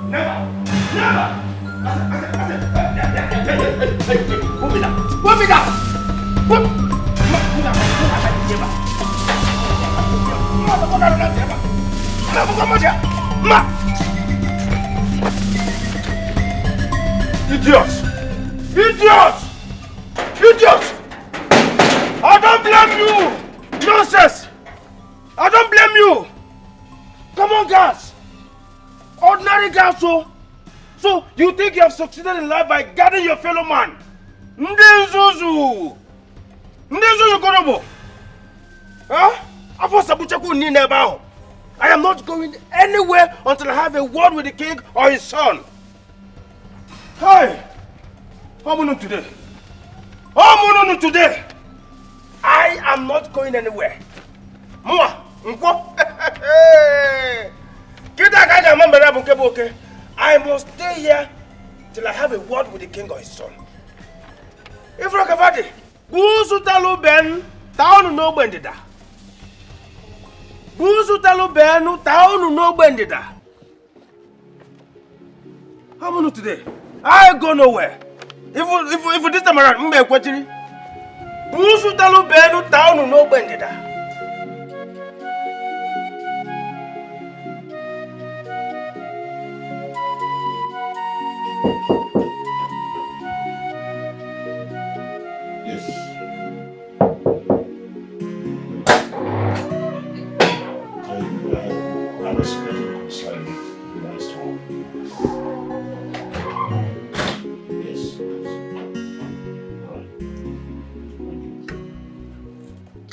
Never! Never! Put me down! Put me down! Put me down! Idiot! Idiot! Idiot! I don't blame you! Nonsense! I don't blame you! Come on, guys! Ordinary guys, so you think you have succeeded in life by guarding your fellow man? Ndezuzu! Ndezuzu Korobo! Huh? I am not going anywhere until I have a word with the king or his son. Hey! How many today? How many today? I am not going anywhere. Mwa! I must stay here till I have a word with the king or his son. If Rakavadi, Busu Talu Ben, Town no Bendida. Busu Talu Ben, Town no Bendida. How many today? I go nowhere. If this time around, Busu Talu Ben, Town no Bendida.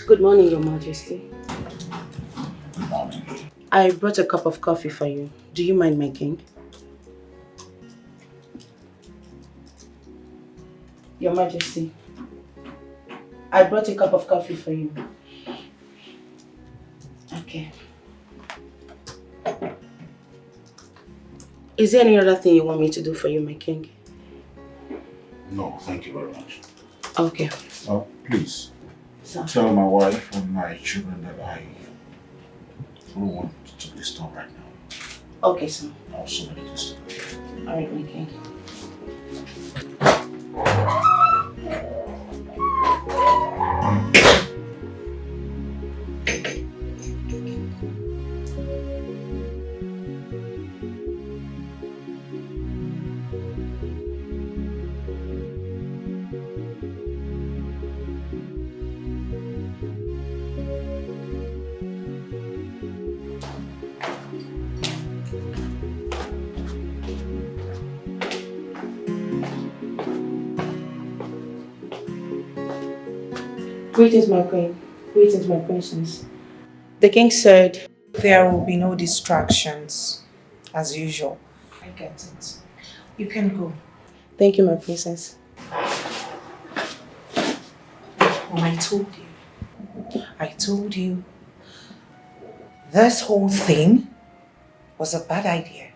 Good morning, Your Majesty. Good morning. I brought a cup of coffee for you. Do you mind making? Your Majesty, I brought a cup of coffee for you. Okay. Is there any other thing you want me to do for you, my king? No, thank you very much. Okay. Oh, please. So, Tell my wife and my children that I don't want to disturb right now. okay, sir. I have so many things to do. Alright, my king. Greetings, my queen. Greetings, my princess. The king said there will be no distractions, as usual. I get it. You can go. Thank you, my princess. Oh, I told you. This whole thing was a bad idea.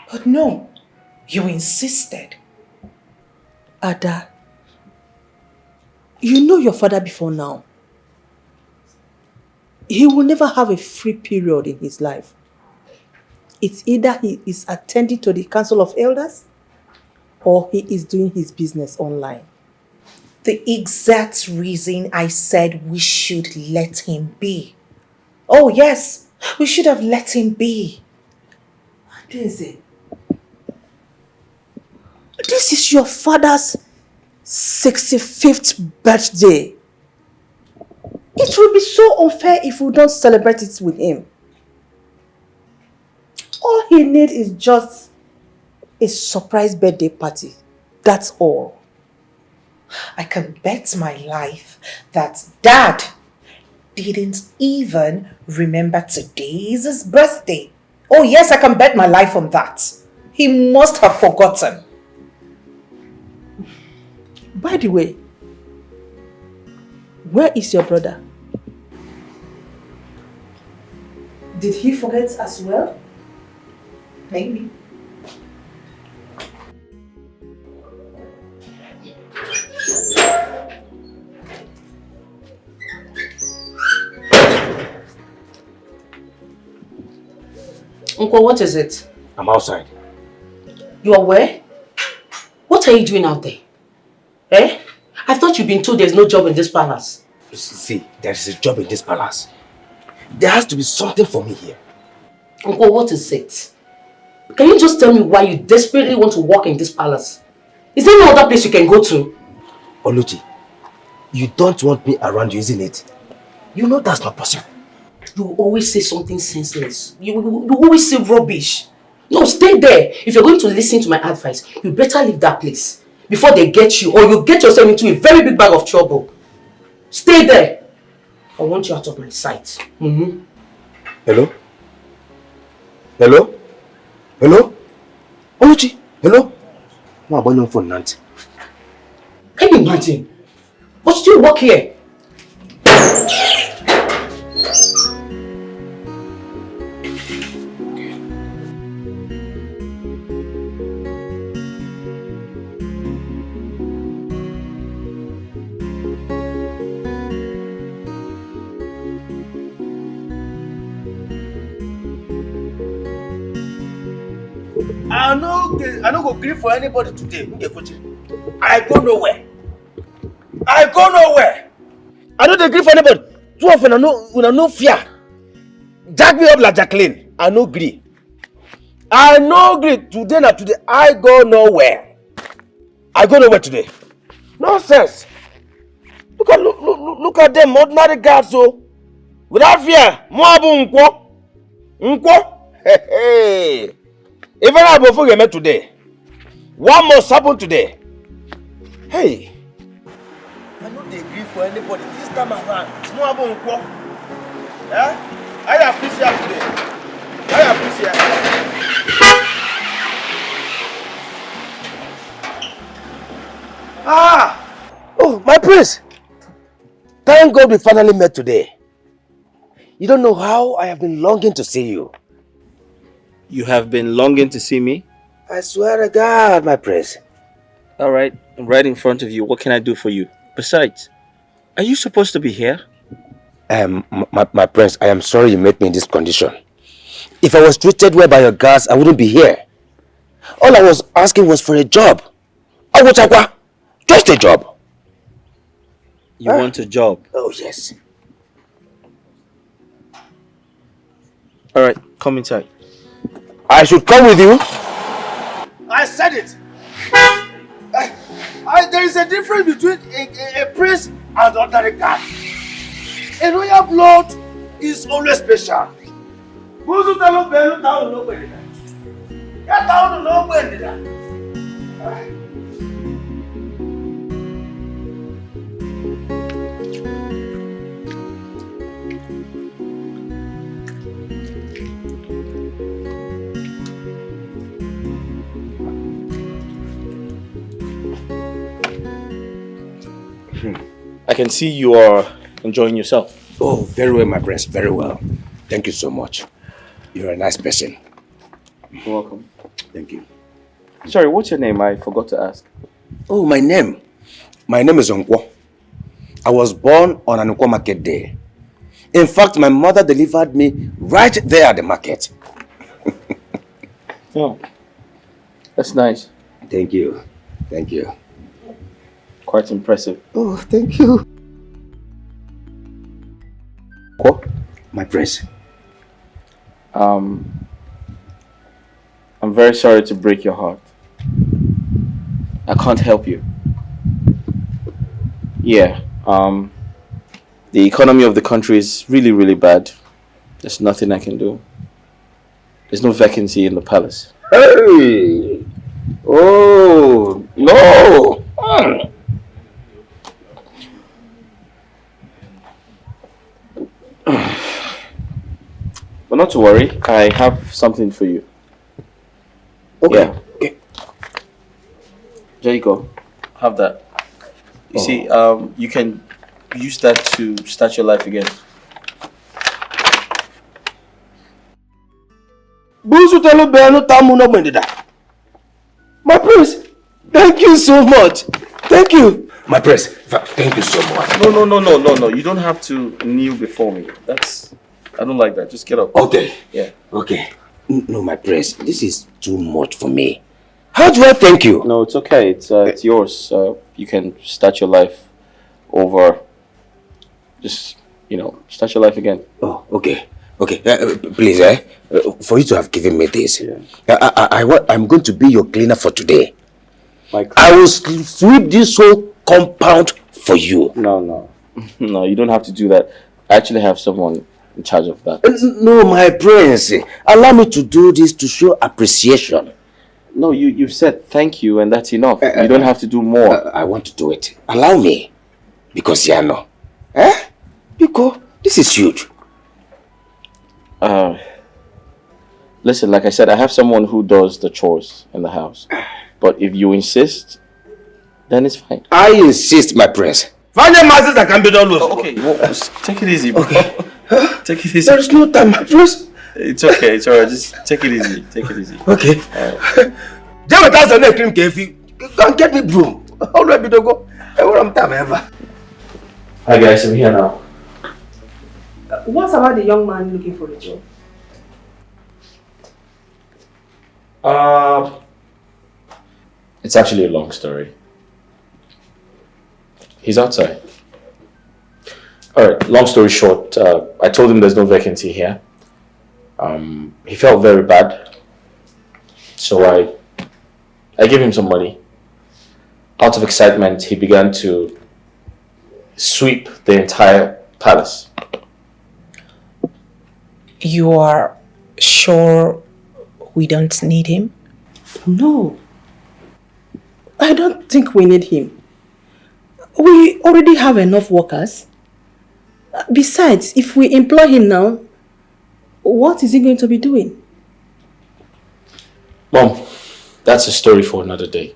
But no, you insisted. Ada, you know your father before now. He will never have a free period in his life. It's either he is attending to the Council of Elders or he is doing his business online. The exact reason I said we should let him be. Oh yes, we should have let him be. Daisy, this is your father's 65th birthday. It will be so unfair if we don't celebrate it with him. All he needs is just a surprise birthday party. That's all. I can bet my life that Dad didn't even remember today's his birthday. Oh yes, I can bet my life on that. He must have forgotten. By the way, where is your brother? Did he forget as well? Maybe. Uncle, what is it? I'm outside. You are where? What are you doing out there? Eh? I thought you'd been told there's no job in this palace. See, there is a job in this palace. There has to be something for me here. Uncle, what is it? Can you just tell me why you desperately want to work in this palace? Is there no other place you can go to? Oluchi, you don't want me around you, isn't it? You know that's not possible. You always say something senseless. You always say rubbish. No, stay there. If you're going to listen to my advice, you better leave that place before they get you, or you get yourself into a very big bag of trouble. Stay there. I want you out of my sight. Hello? Hello? Hello? Oluchi? Hello? No, I'm on phone, Nancy. Can you imagine? But still work here. I no go grieve for anybody today. I go nowhere. I go nowhere. I don't agree for anybody. Two of them no fear. Jack me up like Jacqueline. I no agree. I no agree. Today na today. I go nowhere. I go nowhere today. Nonsense. Look at them ordinary guards so. Without fear. Moabu nkwo. Nkwo. Hey. Even I go forget today. What must happen today? Hey. I don't agree for anybody this time around. Moabu nkwo. Yeah? I appreciate today. I appreciate. Oh, my prince. Thank God we finally met today. You don't know how I have been longing to see you. You have been longing to see me? I swear to God, my prince. All right, I'm right in front of you. What can I do for you? Besides, are you supposed to be here? My prince, I am sorry you met me in this condition. If I was treated well by your guards, I wouldn't be here. All I was asking was for a job. Just a job. You want a job? Oh, yes. All right, come inside. I should come with you? I said it. There is a difference between a prince and ordinary guard. A royal blood is always special. I can see you are enjoying yourself. Oh, very well, my prince. Very well. Thank you so much. You're a nice person. You're welcome. Thank you. Sorry, what's your name? I forgot to ask. Oh, my name. My name is Nkwo. I was born on an Nkwo market day. In fact, my mother delivered me right there at the market. Oh, that's nice. Thank you. Thank you. Quite impressive. Oh, thank you. What? My prince. I'm very sorry to break your heart. I can't help you. Yeah, the economy of the country is really, really bad. There's nothing I can do. There's no vacancy in the palace. Hey! Oh, no! But not to worry, I have something for you. Okay. Yeah. Okay. There you go. Have that. You see, you can use that to start your life again. My prince, thank you so much. Thank you. My prince, thank you so much. No. You don't have to kneel before me. I don't like that. Just get up. Okay. Yeah. Okay. No, my prince, this is too much for me. How do I thank you? No, it's okay. It's yours. You can start your life over. Just, start your life again. Oh, okay. Okay, please, for you to have given me this, Yeah. I'm going to be your cleaner for today. Like, I will sweep this whole compound for you. No, you don't have to do that. I actually have someone in charge of that. No, my prince, allow me to do this to show appreciation. No, you've said thank you and that's enough. You don't have to do more. I want to do it. Allow me. Because, because this is huge. Listen, like I said, I have someone who does the chores in the house. But if you insist, then it's fine. I insist, my prince. Find the masters that can be done with. Okay, take it easy, bro. Take it easy. There is no time, my prince. It's okay, it's alright. Just take it easy. Take it easy. Okay. Just without the cream kefi, go get me broom. How do I be to go? I want time ever. Hi guys, I'm here now. What's about the young man looking for a job? It's actually a long story. He's outside. Alright, long story short, I told him there's no vacancy here. He felt very bad. So I gave him some money. Out of excitement, he began to sweep the entire palace. You are sure we don't need him? No. I don't think we need him. We already have enough workers. Besides, if we employ him now, what is he going to be doing? Mom, that's a story for another day.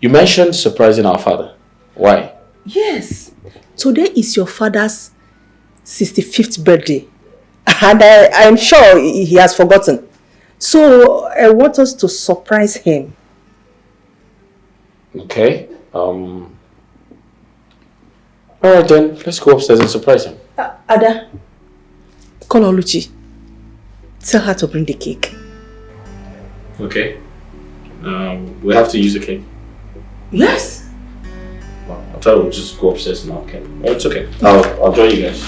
You mentioned surprising our father. Why? Yes. Today is your father's 65th birthday. And I'm sure he has forgotten. So I want us to surprise him. Okay. Alright then, let's go upstairs and surprise him. Ada, call Oluchi. Tell her to bring the cake. Okay. We have to use a cake. Yes. Well, I thought we'll just go upstairs now. Okay. Oh, it's okay. I'll join you guys.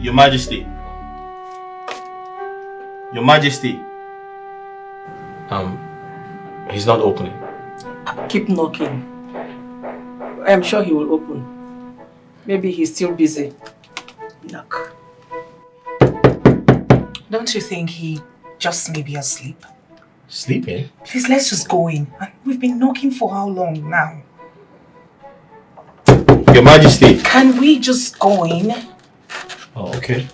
Your Majesty. Your Majesty. He's not opening. Keep knocking. I'm sure he will open. Maybe he's still busy. Knock. Don't you think he just may be asleep? Sleeping? Please, let's just go in. We've been knocking for how long now? Your Majesty. Can we just go in? Oh, okay.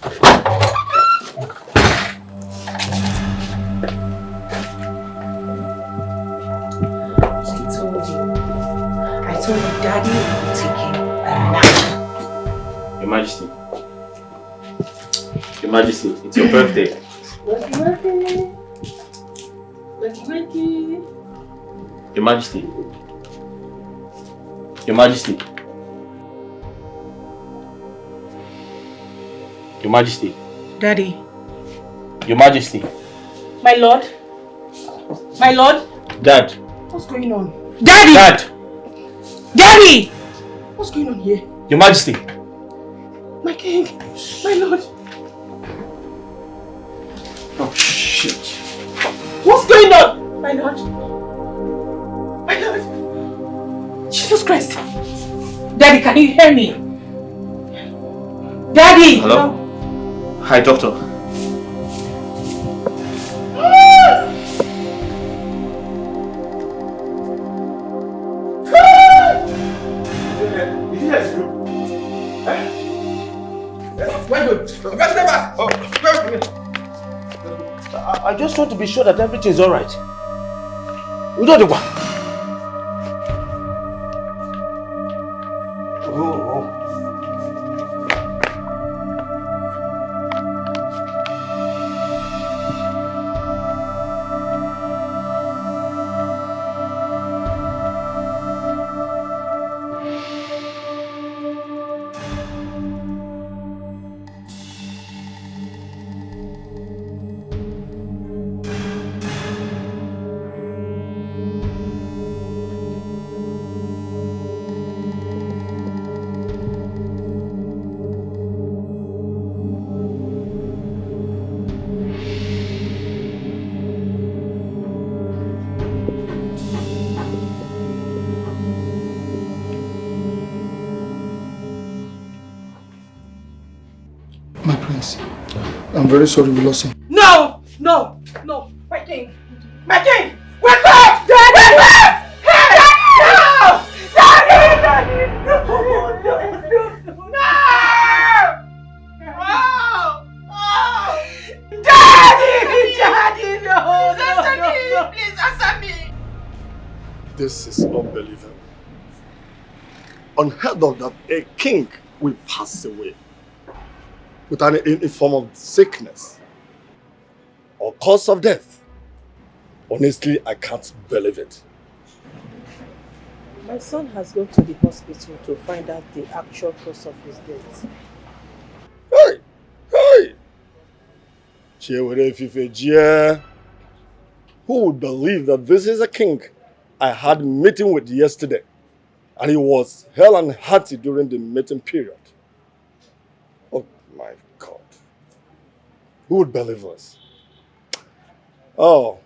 I told you, Daddy will take him a nap. Your Majesty. Your Majesty, it's your birthday. Your Majesty. Your Majesty. Your Majesty. Daddy. Your Majesty. My lord? My lord? Dad. What's going on? Daddy! Dad. Daddy! What's going on here? Your Majesty. My king. My lord. Shit. What's going on? My lord. My lord. Jesus Christ. Daddy, can you hear me? Daddy! Hello? Hi, doctor. I just want to be sure that everything is alright. We don't do what? My prince, I'm very sorry we lost him. No! No! No! My king! My king! Wake up! Daddy! Wake up! Hey! No! Daddy! Daddy! No! No! No! Oh! Daddy! Daddy! No! Answer me! Please answer me! This is unbelievable. Unheard of that a king will pass away with any form of sickness or cause of death. Honestly, I can't believe it. My son has gone to the hospital to find out the actual cause of his death. Hey! Hey! Who would believe that this is a king I had a meeting with yesterday, and he was hell and hearty during the meeting period? Oh my God. Who would believe us? Oh,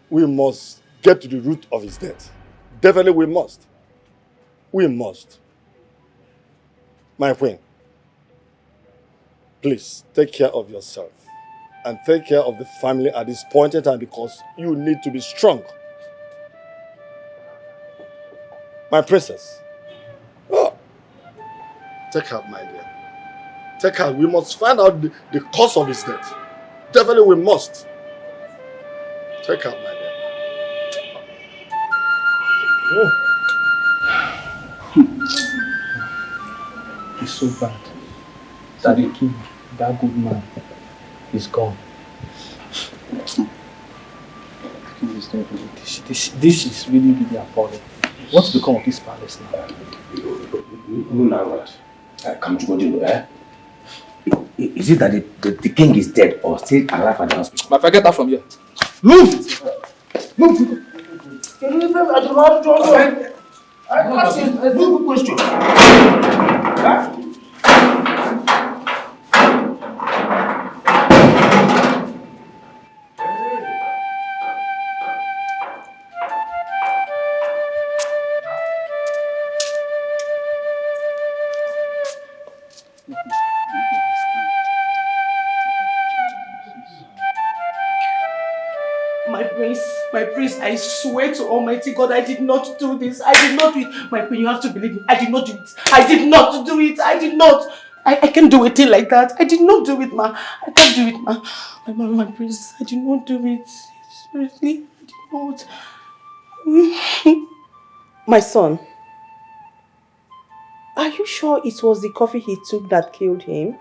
we must get to the root of his death. Definitely we must. We must. My queen, please take care of yourself and take care of the family at this point in time, because you need to be strong. My princess. Oh, take her, my dear. Take her. We must find out the cause of his death. Definitely we must. Take her, my dear. Oh. It's so bad that the king, that good man, is gone. This is really, really appalling. What's become of this palace now? Is it that the king is dead or still alive at the hospital? My friend, get out from here. Move! Move! I asked you a simple question. Huh? My prince, I swear to Almighty God, I did not do this. I did not do it. My queen, you have to believe me. I did not do it. I did not do it. I did not. I can't do a thing like that. I did not do it, ma. I can't do it, ma. My prince, I did not do it. Seriously, I did not. My son, are you sure it was the coffee he took that killed him?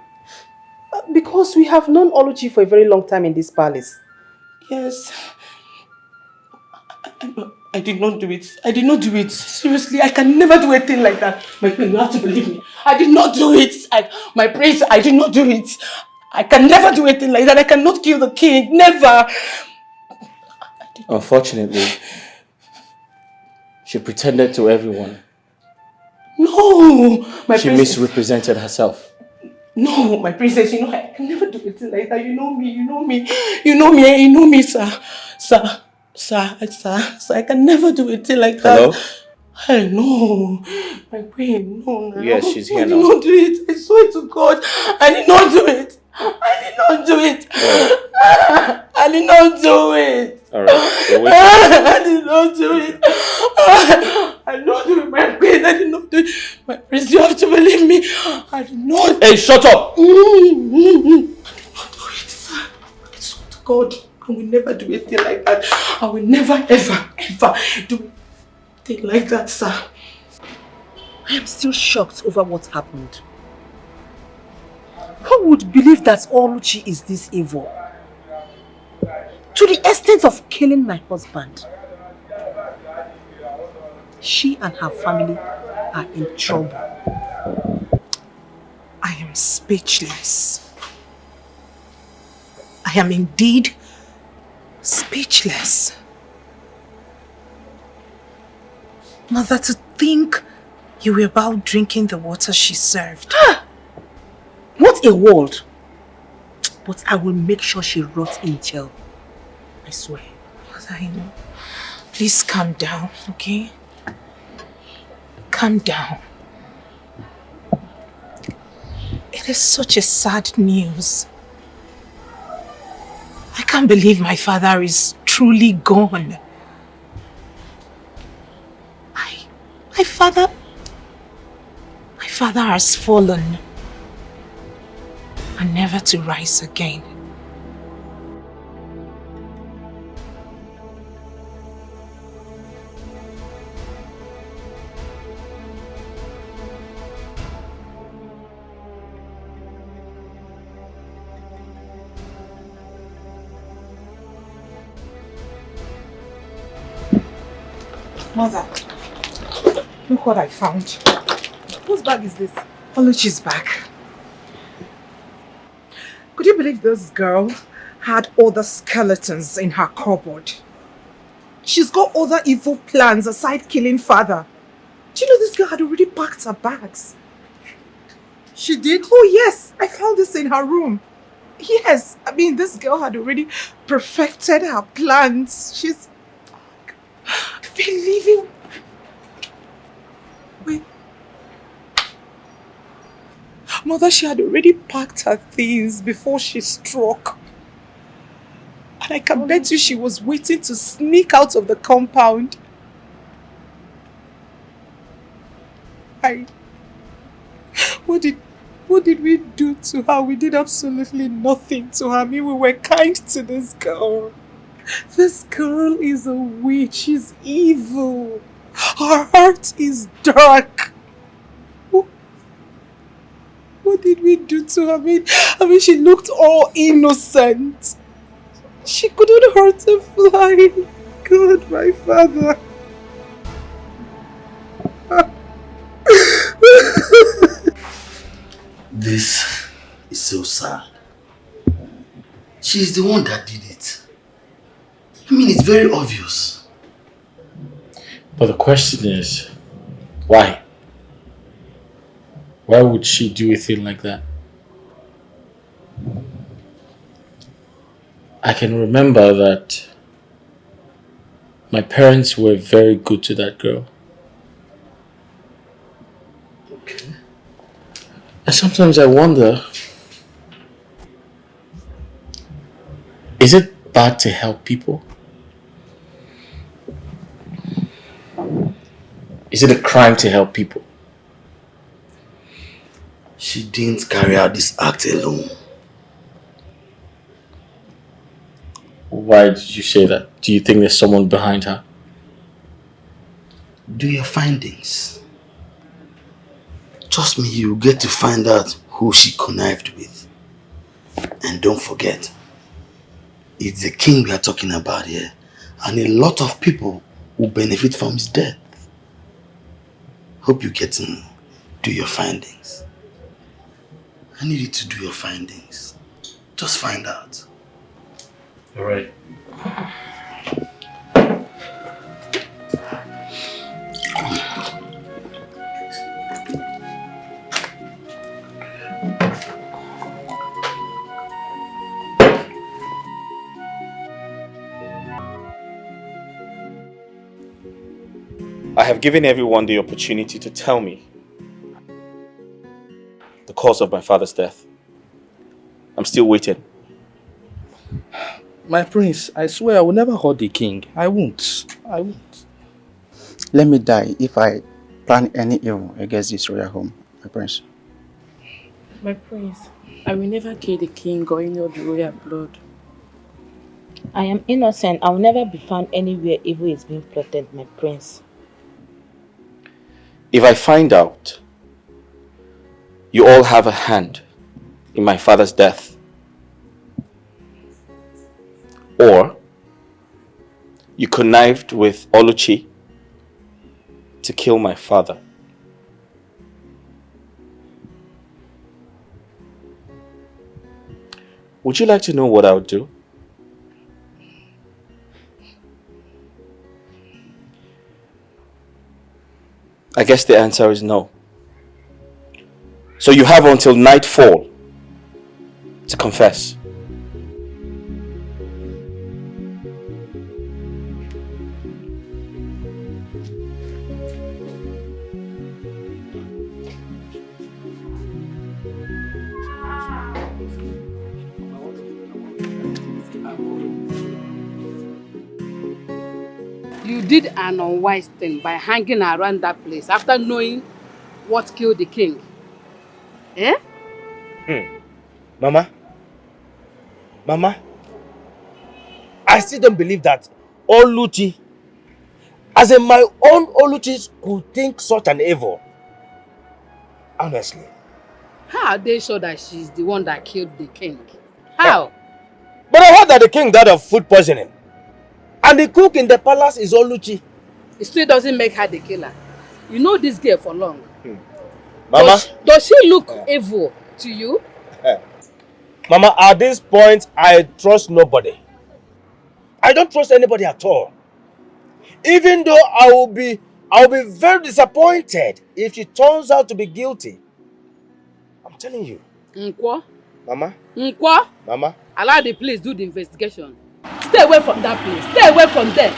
Because we have known Oluchi for a very long time in this palace. Yes. I did not do it. I did not do it. Seriously, I can never do a thing like that. My queen, you have to believe me. I did not do it. My prince, I did not do it. I can never do a thing like that. I cannot kill the king. Never. Unfortunately, she pretended to everyone. No, she misrepresented herself. No, my princess, you know, I can never do anything like that. You know me, sir. Sir, I can never do anything like that. Hello? Hey, no. My queen, no. Yes, she's here I now. did not do it. I swear to God, I did not do it. I did not do it. I did not do it. Alright, we're waiting. I did not do it. I did not do it, my queen. I did not do it. My prince, you have to believe me. I did not. Hey, shut up! I did not do it, sir. I swear to God, I will never do anything like that. I will never, ever do anything like that, sir. I am still shocked over what happened. Who would believe that Oluchi is this evil? To the extent of killing my husband. She and her family are in trouble. I am speechless. I am indeed speechless. Mother, to think you were about drinking the water she served. What a world! But I will make sure she rots in jail. I swear. Mother, I know. Please calm down, okay? Calm down. It is such a sad news. I can't believe my father is truly gone. My father has fallen and never to rise again. Mother, look what I found. Whose bag is this? Oluchi's back. Could you believe this girl had other skeletons in her cupboard? She's got other evil plans aside killing father. Do you know this girl had already packed her bags? She did? Oh yes, I found this in her room. Yes, I mean this girl had already perfected her plans. She's been living. Wait. Mother, she had already packed her things before she struck. And I can bet you she was waiting to sneak out of the compound. What did we do to her? We did absolutely nothing to her. I mean, we were kind to this girl. This girl is a witch. She's evil. Her heart is dark. What did we do to her? I mean, she looked all innocent. She couldn't hurt a fly. God, my father. This is so sad. She's the one that did it. I mean, it's very obvious. But the question is, why? Why would she do a thing like that? I can remember that my parents were very good to that girl. Okay. And sometimes I wonder, is it bad to help people? Is it a crime to help people? She didn't carry out this act alone. Why did you say that? Do you think there's someone behind her? Do your findings. Trust me, you'll get to find out who she connived with. And don't forget, it's the king we are talking about here. And a lot of people will benefit from his death. Hope you get to do your findings. I need you to do your findings. Just find out. All right. I have given everyone the opportunity to tell me the cause of my father's death. I'm still waiting. My prince, I swear I will never hurt the king. I won't. Let me die if I plan any evil against this royal home, my prince. My prince, I will never kill the king or any of the royal blood. I am innocent. I will never be found anywhere evil is being plotted, my prince. If I find out you all have a hand in my father's death, or you connived with Oluchi to kill my father, would you like to know what I would do? I guess the answer is no. So you have until nightfall to confess. You did an unwise thing by hanging around that place after knowing what killed the king. Eh? Mama, I still don't believe that Oluchi, as in my own Oluchi, could think such an evil. Honestly. How are they sure that she's the one that killed the king? How? But I heard that the king died of food poisoning. And the cook in the palace is Oluchi. It still doesn't make her the killer. You know this girl for long. Mama. Does she look evil to you? Mama, at this point, I trust nobody. I don't trust anybody at all. Even though I will be very disappointed if she turns out to be guilty. I'm telling you. Nkwo? Mama? Nkwo? Mama? Allow the police do the investigation. Stay away from that place. Stay away from there.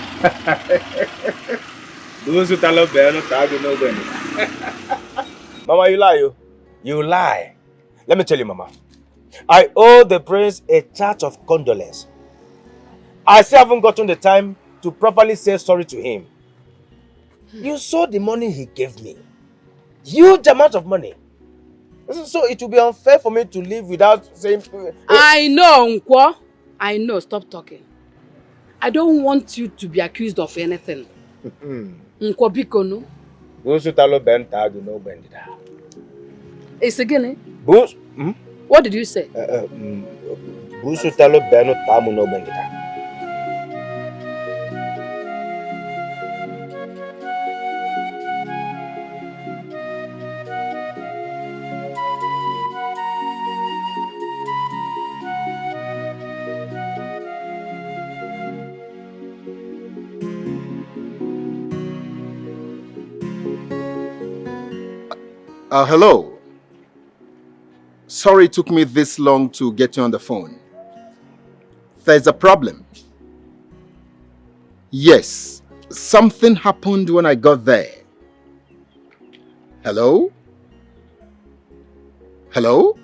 Mama, you lie. You lie. Let me tell you, Mama. I owe the prince a charge of condolence. I still haven't gotten the time to properly say sorry to him. You saw the money he gave me. Huge amount of money. So it will be unfair for me to live without saying... I know, Nkwo. I know. Stop talking. I don't want you to be accused of anything. Nkwo biko no. It's again. What did you say? Hello. Sorry it took me this long to get you on the phone. There's a problem. Yes, something happened when I got there. Hello? Hello?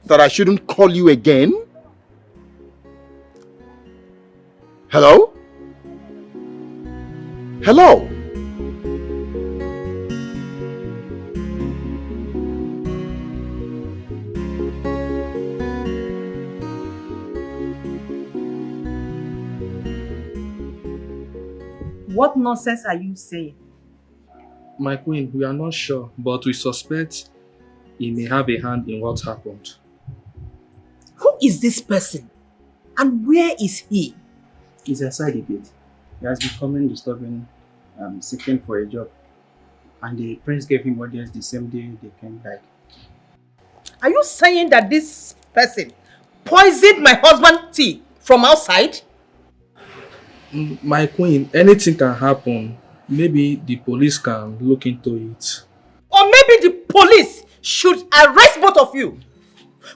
That I shouldn't call you again? Hello? Hello? What nonsense are you saying? My queen, we are not sure, but we suspect he may have a hand in what happened. Who is this person? And where is he? He's inside the gate. He has been coming disturbing, seeking for a job. And the prince gave him audience the same day the king died. Are you saying that this person poisoned my husband's tea from outside? My queen, anything can happen. Maybe the police can look into it. Or maybe the police should arrest both of you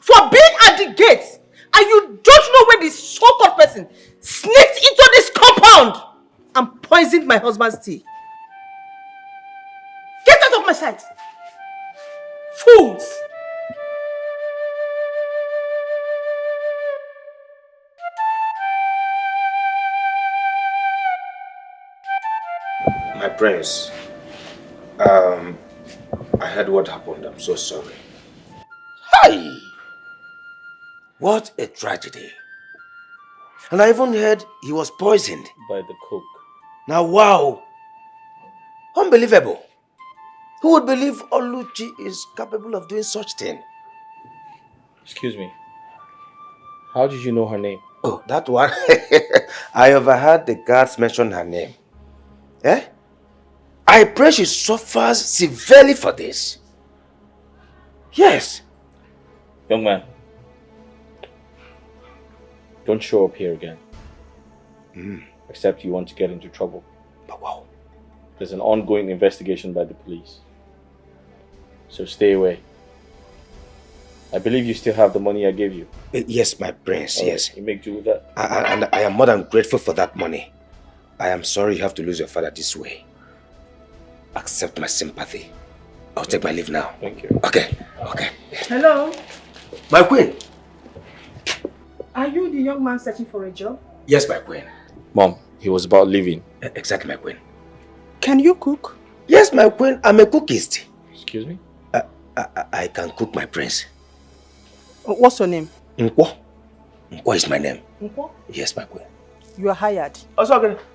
for being at the gate and you don't know when this so-called person sneaked into this compound and poisoned drink my husband's tea. Get out of my sight! Fools! My prince, I heard what happened. I'm so sorry. Hi! What a tragedy. And I even heard he was poisoned. By the cook. Now, wow! Unbelievable. Who would believe Oluchi is capable of doing such thing? Excuse me. How did you know her name? Oh, that one. I overheard the guards mention her name. Eh? I pray she suffers severely for this. Yes. Young man, don't show up here again. Except you want to get into trouble. But wow. There's an ongoing investigation by the police. So stay away. I believe you still have the money I gave you. Yes, my prince, yes. You make do with that. And I am more than grateful for that money. I am sorry you have to lose your father this way. Accept my sympathy. I'll take my leave now. Thank you. Okay. Hello? My queen. Are you the young man searching for a job? Yes, my queen. Mom, he was about leaving. Exactly, my queen. Can you cook? Yes, my queen. I'm a cookist. Excuse me? I can cook, my prince. What's your name? Nkwo. Nkwo is my name. Nkwo? Yes, my queen. You are hired.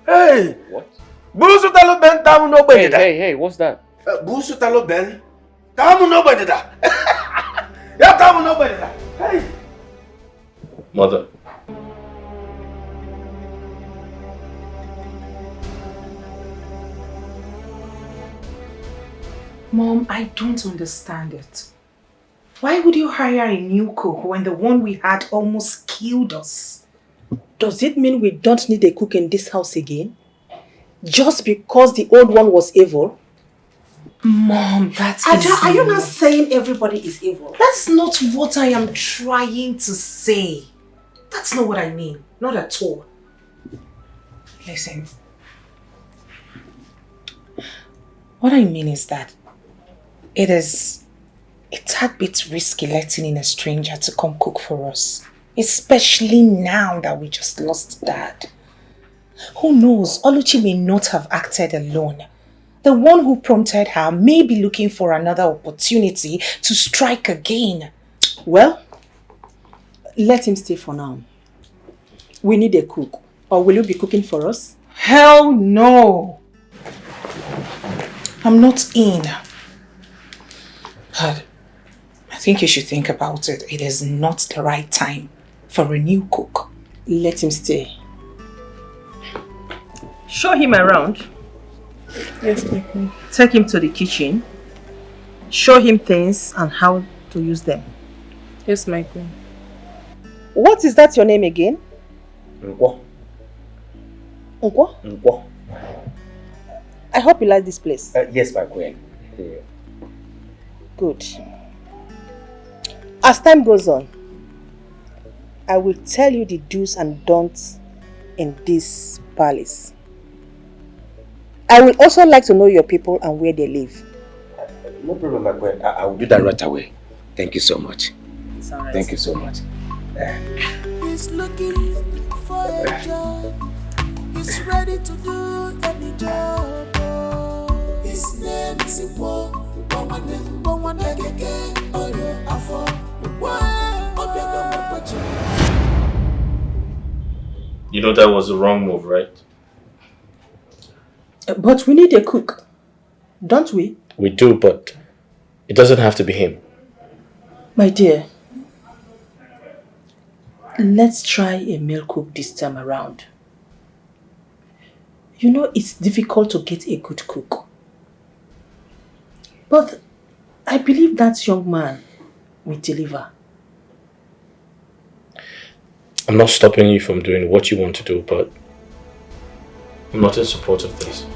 Hey! What? Busu talo ben tamu no bedida. Hey, what's that? Busu talo ben tamu no bedida. Ya tamu no bedida. Hey! Mother. Mom, I don't understand it. Why would you hire a new cook when the one we had almost killed us? Does it mean we don't need a cook in this house again? Just because the old one was evil? Mom, that's Are you not saying everybody is evil? That's not what I am trying to say. That's not what I mean. Not at all. Listen. What I mean is that it's a tad bit risky letting in a stranger to come cook for us. Especially now that we just lost Dad. Who knows, Oluchi may not have acted alone. The one who prompted her may be looking for another opportunity to strike again. Well, let him stay for now. We need a cook. Or will you be cooking for us? Hell no! I'm not in. But I think you should think about it. It is not the right time for a new cook. Let him stay. Show him around. Yes, my queen. Take him to the kitchen. Show him things and how to use them. Yes, my queen. What is that your name again? Nkwo. Nkwo? Nkwo. I hope you like this place. Yes, my queen. Good. As time goes on, I will tell you the do's and don'ts in this palace. I will also like to know your people and where they live. No problem, my queen. I will do that right away. Thank you so much. It's all right. Thank you so much. He's looking for a job. He's ready to do any job. His name is Iwo. You know that was the wrong move, right? But we need a cook, don't we? We do, but it doesn't have to be him. My dear, let's try a male cook this time around. You know it's difficult to get a good cook. But I believe that young man will deliver. I'm not stopping you from doing what you want to do, but I'm not in support of this.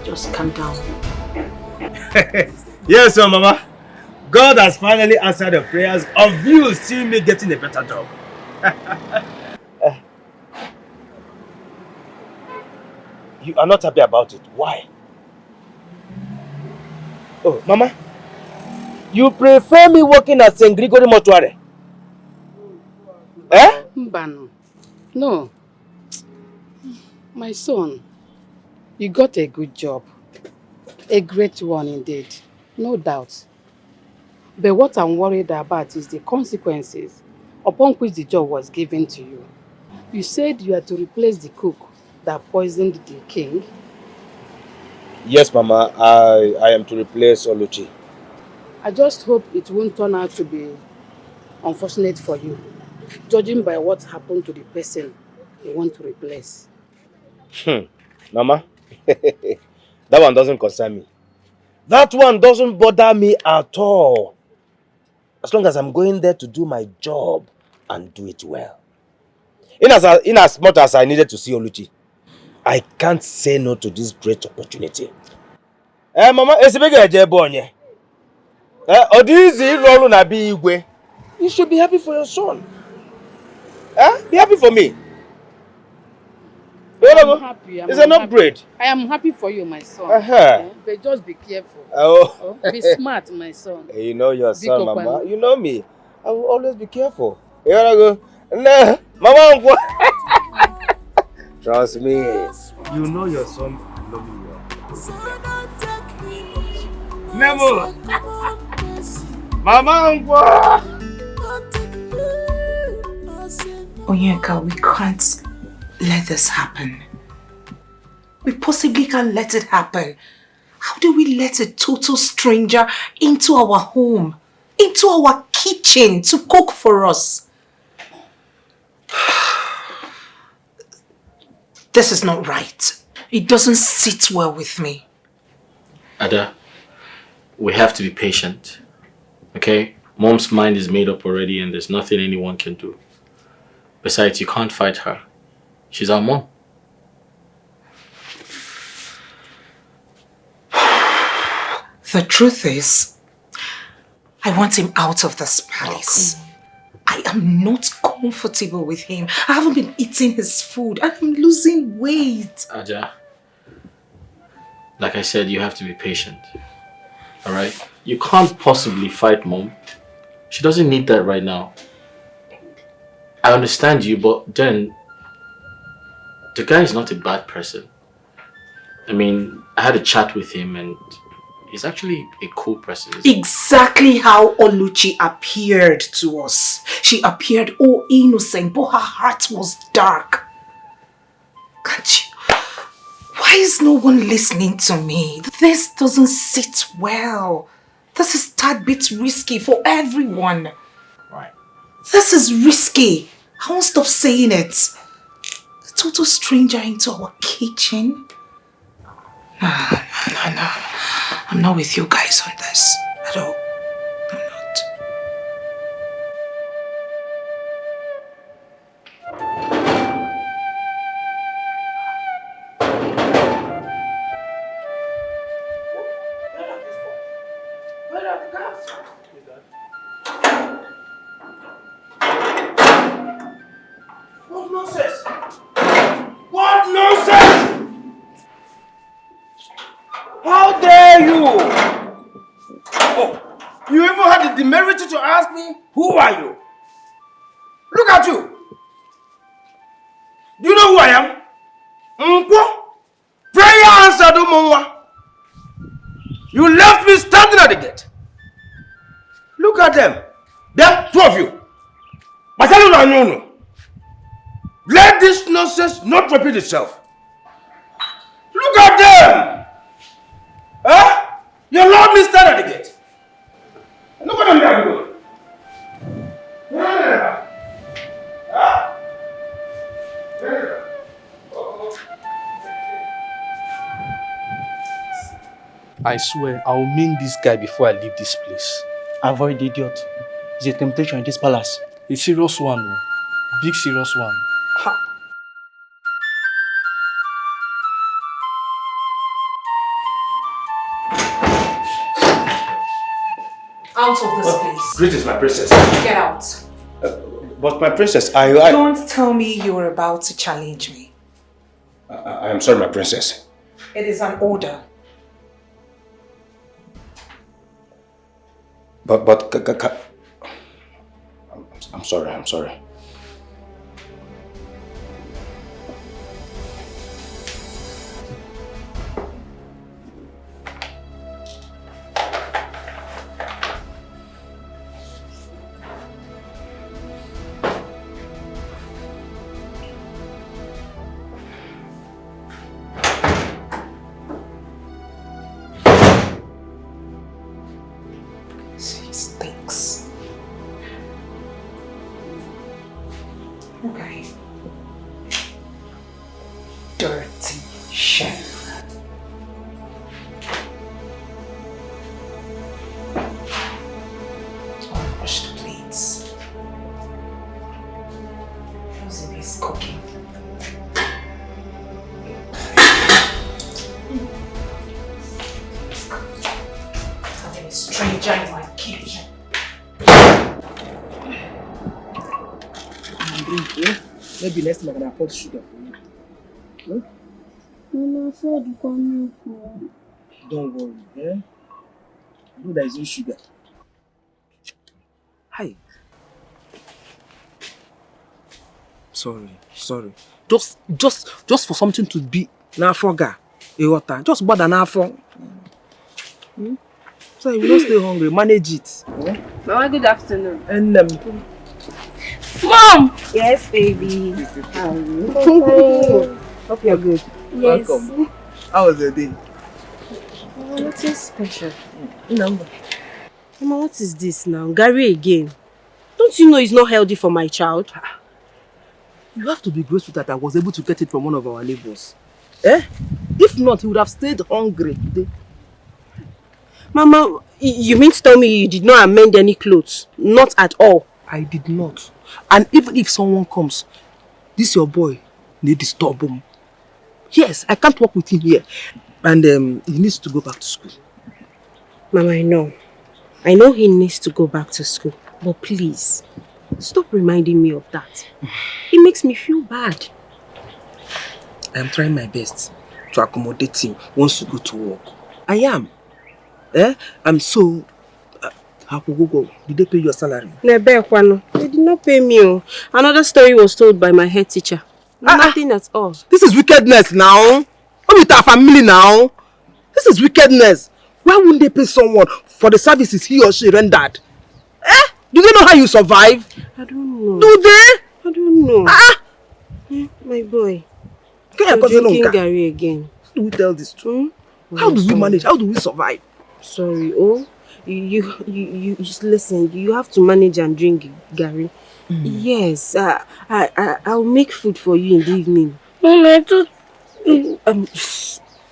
Just calm down. Yes, sir, Mama. God has finally answered the prayers of you seeing me getting a better job. You are not happy about it. Why? Oh, Mama. You prefer me working at St. Gregory Mortuary? Eh? Mbano. No. My son, you got a good job. A great one indeed. No doubt. But what I'm worried about is the consequences upon which the job was given to you. You said you are to replace the cook that poisoned the king. Yes, Mama. I am to replace Oluchi. I just hope it won't turn out to be unfortunate for you, judging by what happened to the person you want to replace. Mama, that one doesn't concern me. That one doesn't bother me at all. As long as I'm going there to do my job and do it well. In as much as I needed to see Oluchi, I can't say no to this great opportunity. Mama, you should be happy for your son. Be happy for me. I'm happy. It's an upgrade. I am happy for you, my son. But just be careful. Be smart, my son. You know your son, Big Mama. Open. You know me. I will always be careful. Here I go. Nah, Mama, trust me. You know your son. I love you well. Nemo. Mama, Onyeka, we can't let this happen. We possibly can't let it happen. How do we let a total stranger into our home, into our kitchen to cook for us? This is not right. It doesn't sit well with me. Ada, we have to be patient. Okay? Mom's mind is made up already and there's nothing anyone can do. Besides, you can't fight her. She's our mom. The truth is, I want him out of this palace. I am not comfortable with him. I haven't been eating his food. I'm losing weight. Aja, like I said, you have to be patient. Alright? You can't possibly fight Mom. She doesn't need that right now. I understand you, but then the guy is not a bad person. I mean, I had a chat with him and he's actually a cool person. Exactly how Oluchi appeared to us. She appeared all innocent, but her heart was dark. Can't you? Why is no one listening to me? This doesn't sit well. This is a tad bit risky for everyone. Right. This is risky. I won't stop saying it. A total stranger into our kitchen. No. I'm not with you guys on this at all. I'm not. What nonsense! What nonsense! How dare you! Oh, you even had the temerity to ask me, who are you? Look at you! Do you know who I am? Prayer answered, Umunwa. You left me standing at the gate. Look at them. There, two of you. Let this nonsense not repeat itself. Look at them! Huh? You allowed me stand at the gate. Look at them there. I swear, I'll mean this guy before I leave this place. Avoid the idiot. It's a temptation in this palace. A serious one, oh. Big serious one. Ha! Out of this place. Greetings, my princess. Get out. But my princess, I... Don't tell me you were about to challenge me. I am sorry, my princess. It is an order. But I'm sorry. She stinks. Okay. Dirty chef. Unwashed plates. How's it is cooking? Having a stranger in my kitchen. Maybe next time I can afford sugar for you. Don't worry, eh? I know there is no sugar. Hi. Sorry. Just for something to be now forga. Just bother now for. So you don't stay hungry, manage it. Mama, good afternoon. And Mom! Yes, baby. How are you? Hope you're good. Yes. welcome. How was your day? Nothing special. No. Mama, what is this now? Gary again. Don't you know it's not healthy for my child? You have to be grateful that I was able to get it from one of our neighbors. If not, he would have stayed hungry today. Mama, you mean to tell me you did not amend any clothes? Not at all. I did not. And even if someone comes, this your boy need to disturb him. Yes, I can't work with him here. And he needs to go back to school. Mama, I know he needs to go back to school. But please, stop reminding me of that. It makes me feel bad. I am trying my best to accommodate him once you go to work. I am. I'm so... Go. Did they pay your salary? They did not pay me. Another story was told by my head teacher. Nothing at all. This is wickedness now. I'm with our family now. This is wickedness. Why wouldn't they pay someone for the services he or she rendered? Do they know how you survive? I don't know. Do they? I don't know. My boy. You're drinking Gary again. How do we tell this to? How do we manage? How do we survive? Sorry, you just listen. You have to manage and drink Gary. Yes, I'll make food for you in the evening.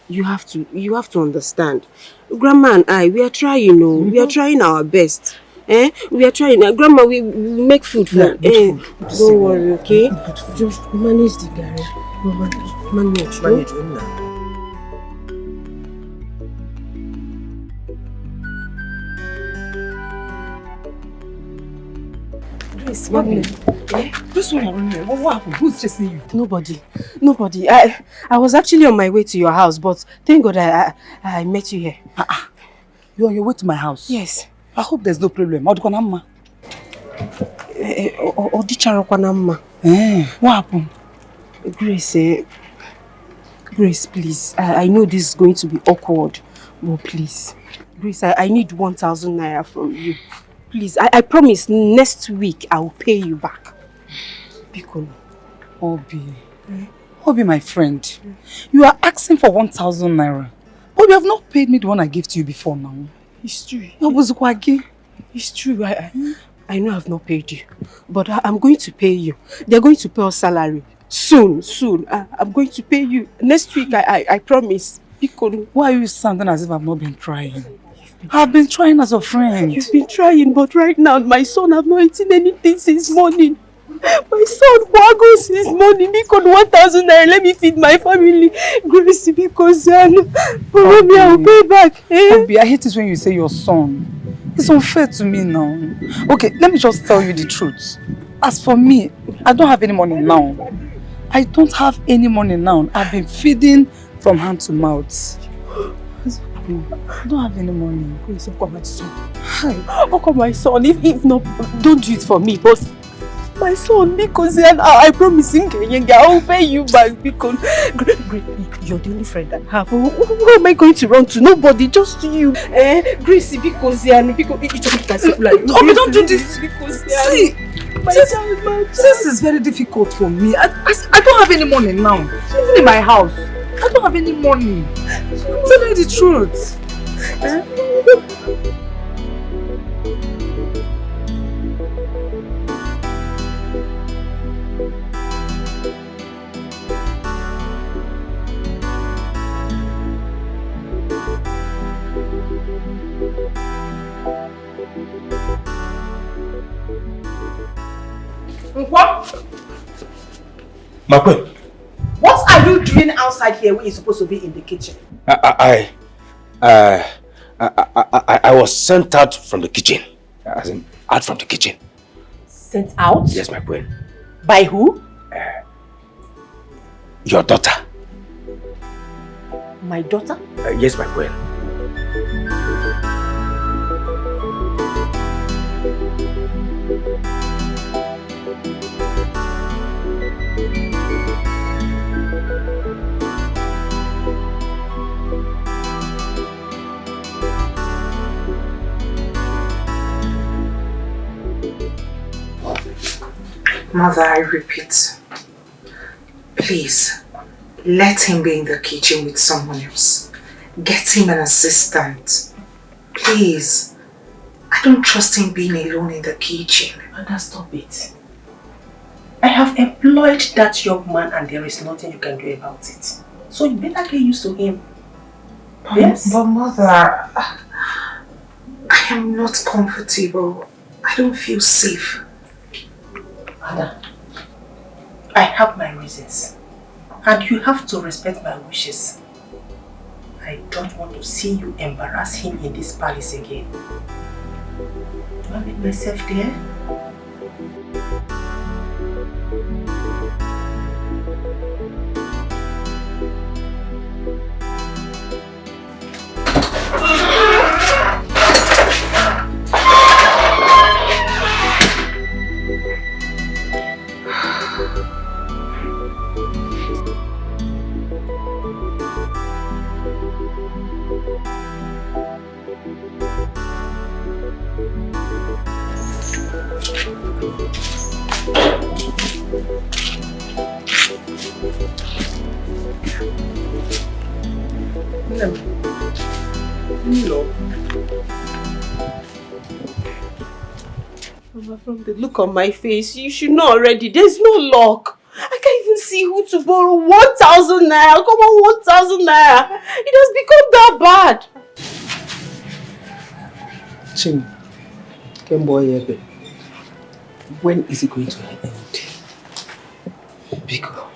You have to understand. Grandma and I, we are trying, we are trying our best. We are trying. Grandma, we make food for you. Don't worry, okay? Just manage the Gary. Manage. This one, what happened? Who's chasing you? Nobody. I was actually on my way to your house, but thank God I met you here. You're on your way to my house? Yes. I hope there's no problem. What happened? Grace, please. I know this is going to be awkward, but please. Grace, I need 1,000 naira from you. Please, I promise next week I will pay you back. Bikono. Obi, my friend. You are asking for 1,000 naira. But you have not paid me the one I gave to you before now. It's true. It's true. I know I've not paid you. But I'm going to pay you. They're going to pay us salary. Soon. I'm going to pay you. Next week, I promise. Bikono. Why are you sounding as if I've not been trying? I've been trying as a friend. You've been trying, but right now, my son have not eaten anything since morning. My son waggles since morning. Because 1,000 naira, let me feed my family. Grace, because probably I will pay back. Obi, I hate it when you say your son. It's unfair to me now. Okay, let me just tell you the truth. As for me, I don't have any money now. I don't have any money now. I've been feeding from hand to mouth. I don't have any money. Please, come my son. Hi. Oh, come my son. If not, don't do it for me, but my son, because I promise him I'll pay you back because you're the only friend I have. Who am I going to run to? Nobody, just you. Gracie, because don't do this because see, this is very difficult for me. I don't have any money now. Even in my house, I don't have any money. I'm telling you the truth. What? My queen. What are you doing outside here when you're supposed to be in the kitchen? I was sent out from the kitchen. As in, out from the kitchen. Sent out? Yes, my queen. By who? Your daughter. My daughter? Yes, my queen. Mother, I repeat, please, let him be in the kitchen with someone else. Get him an assistant. Please. I don't trust him being alone in the kitchen. Mother, stop it. I have employed that young man and there is nothing you can do about it. So you better get used to him. Yes? But Mother, I am not comfortable. I don't feel safe. Mother, I have my reasons. And you have to respect my wishes. I don't want to see you embarrass him in this palace again. Do I make myself there? Mama, from the look on my face, you should know already. There's no luck. I can't even see who to borrow 1,000 naira. Come on, 1,000 naira. It has become that bad. Chim, Kemboy, when is it going to end? Biko.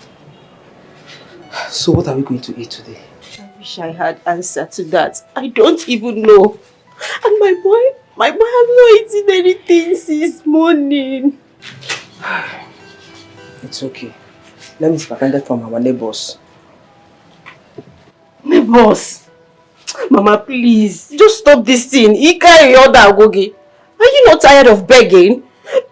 So what are we going to eat today? I wish I had answer to that. I don't even know. And my boy has not eaten anything since morning. It's okay. Let me spend it from our neighbors. Neighbors? Mama, please. Just stop this thing. He carry your Agogi. Are you not tired of begging?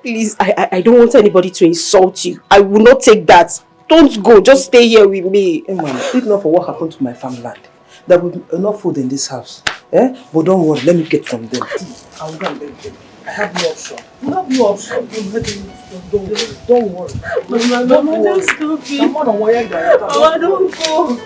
Please, I don't want anybody to insult you. I will not take that. Don't go. Just stay here with me. Hey, Mama, if not for what happened to my farmland, there will be enough food in this house. Eh? But don't worry, let me get from them. I will go and beg them. I have no option. You have no option. Don't worry. Mama, just stop it. Come on, Mama, don't go.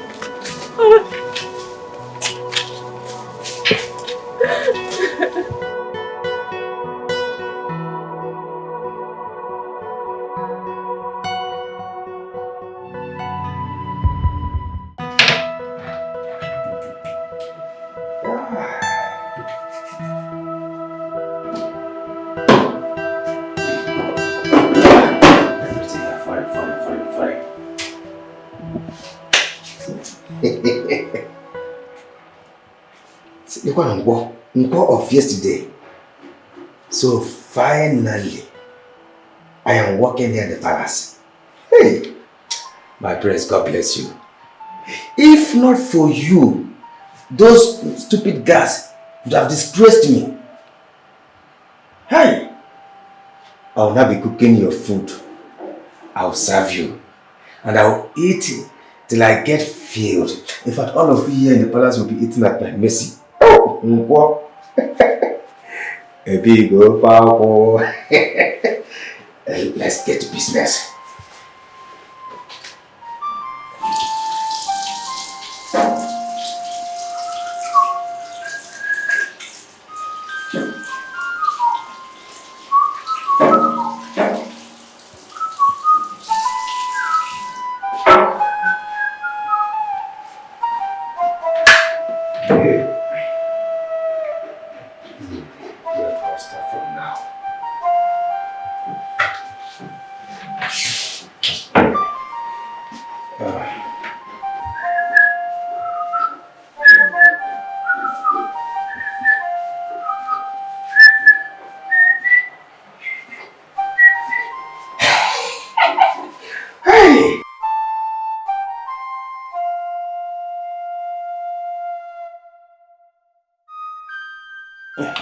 The one of yesterday. So finally, I am walking near the palace. Hey, My prince, God bless you. If not for you, those stupid guys would have disgraced me. Hey! I'll now be cooking your food. I'll serve you. And I'll eat it till I get filled. In fact, all of you here in the palace will be eating at my mercy. Oh! A big old power. Let's get to business.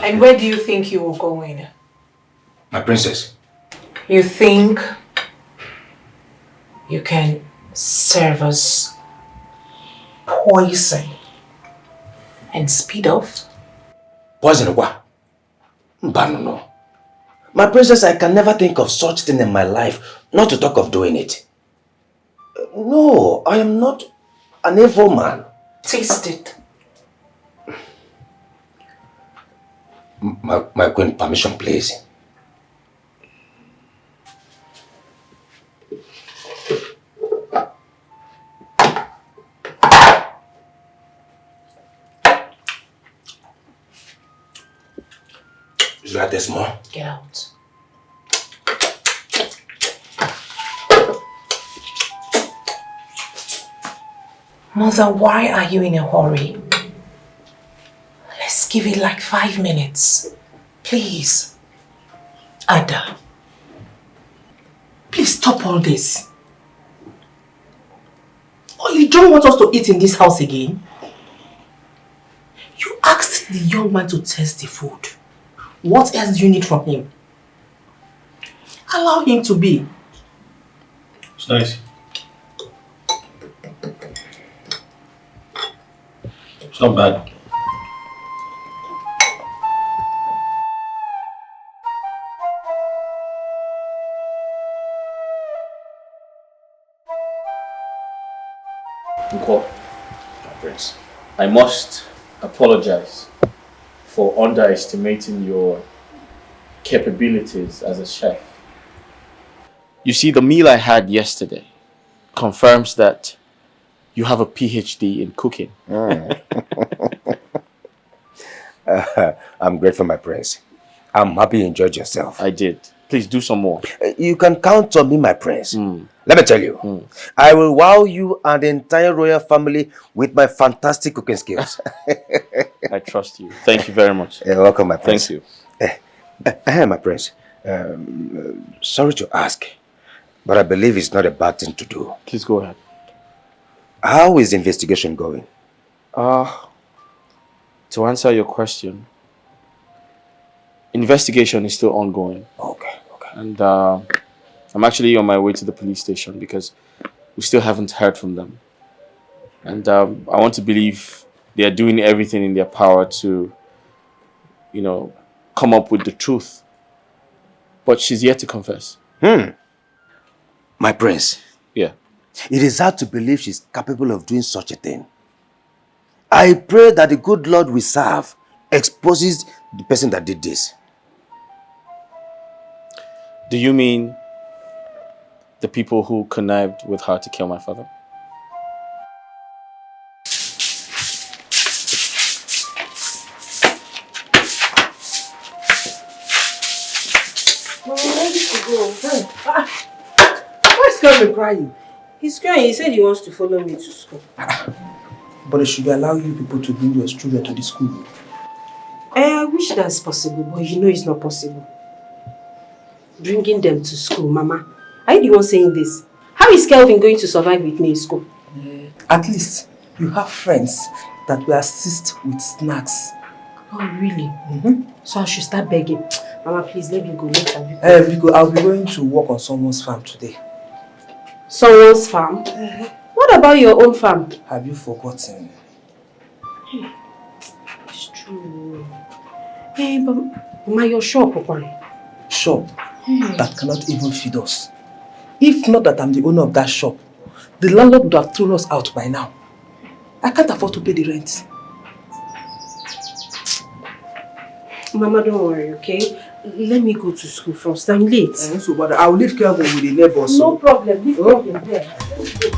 And where do you think you were going? My princess. You think you can serve us poison and speed off? Poison what? No. My princess, I can never think of such thing in my life, not to talk of doing it. No, I am not an evil man. Taste it. My queen, permission, please. Is that this more? Get out. Mother, why are you in a hurry? Let's give it like 5 minutes. Please. Ada. Please stop all this. Oh, you don't want us to eat in this house again? You asked the young man to taste the food. What else do you need from him? Allow him to be. It's nice. It's not bad. Uncle, Prince, I must apologize for underestimating your capabilities as a chef. You see, the meal I had yesterday confirms that you have a PhD in cooking. I'm grateful, my prince. I'm happy you enjoyed yourself. I did. Please do some more. You can count on me, my prince. Let me tell you, I will wow you and the entire royal family with my fantastic cooking skills. I trust you. Thank you very much. You're welcome, my prince. Thank you. My prince, sorry to ask, but I believe it's not a bad thing to do. Please go ahead. How is the investigation going? To answer your question, investigation is still ongoing. Okay. And I'm actually on my way to the police station because we still haven't heard from them. And I want to believe they are doing everything in their power to, come up with the truth. But she's yet to confess. My prince. Yeah. It is hard to believe she's capable of doing such a thing. I pray that the good Lord we serve exposes the person that did this. Do you mean the people who connived with her to kill my father? Mama, where did you go? Why is Kevin crying? He's crying. He said he wants to follow me to school. But they should allow you people to bring your children to the school. I wish that's possible, but you know it's not possible. Bringing them to school, Mama. Are you the one saying this? How How is Kelvin going to survive with me in school? At least you have friends that will assist with snacks. Oh, really? So I should start begging. Mama, please let me go later. I'll be going to work on someone's farm today. Someone's farm? What about your own farm? Have you forgotten? It's true. Hey, but Mama, your shop, Okwari. Shop that cannot even feed us. If not that I'm the owner of that shop, the landlord would have thrown us out by now. I can't afford to pay the rent. Mama, don't worry, okay? Let me go to school first. I'm late. So, but I'll leave Kelvin with the neighbors. No problem. Leave Kelvin there. Let's go.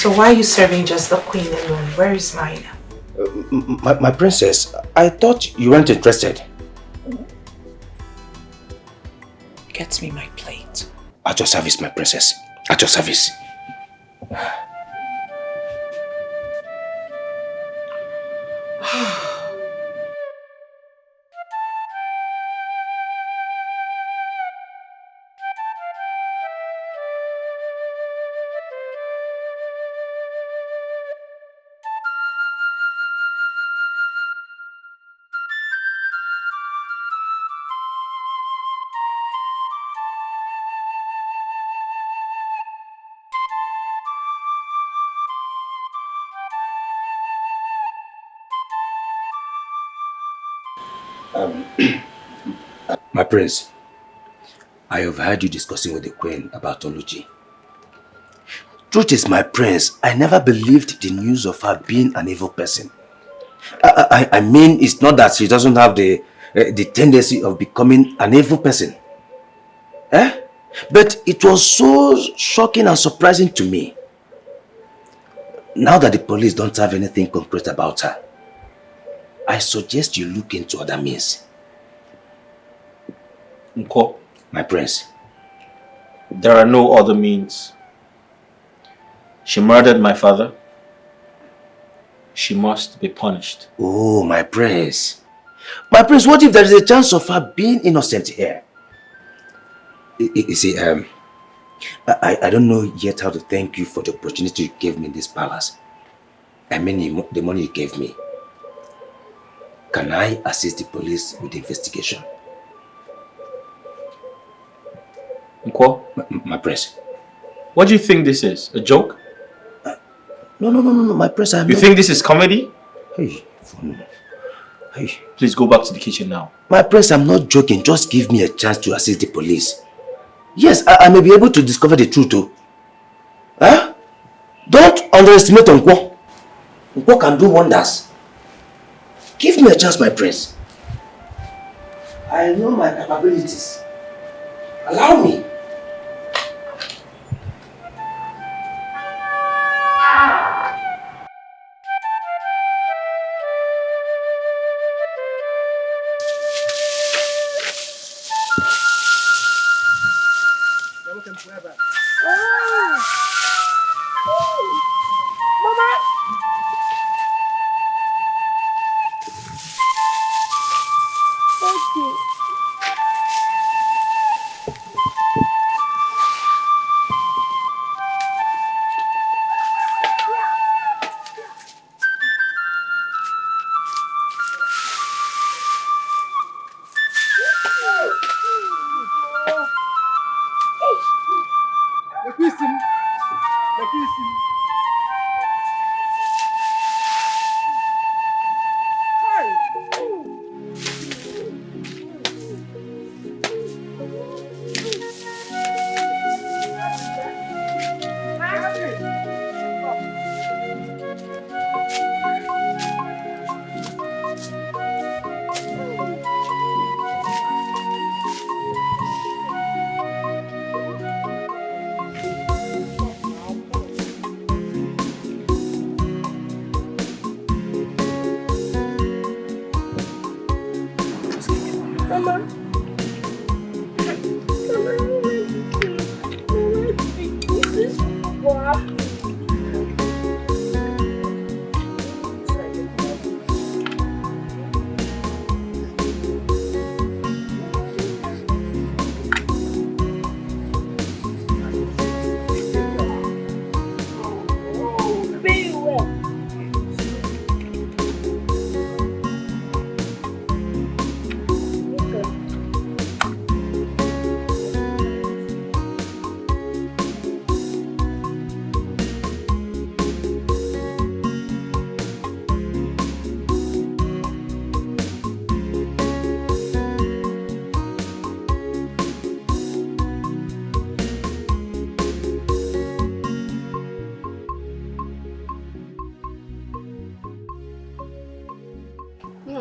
So why are you serving just the queen alone? Where is mine? My princess, I thought you weren't interested. Get me my plate. At your service, my princess. At your service. My prince, I have heard you discussing with the queen about Oluchi. Truth is, my prince, I never believed the news of her being an evil person. I mean, it's not that she doesn't have the tendency of becoming an evil person. But it was so shocking and surprising to me. Now that the police don't have anything concrete about her, I suggest you look into other means. Nko, my prince. There are no other means. She murdered my father. She must be punished. Oh, my prince. My prince, what if there is a chance of her being innocent here? You see, I don't know yet how to thank you for the opportunity you gave me in this palace. I mean, the money you gave me. Can I assist the police with the investigation? Nkwo? My prince. What do you think this is? A joke? No, my prince, You think this is comedy? Hey. Please go back to the kitchen now. My prince, I'm not joking. Just give me a chance to assist the police. Yes, I may be able to discover the truth too. Huh? Don't underestimate Nkwo. Nkwo can do wonders. Give me a chance, my prince. I know my capabilities. Allow me.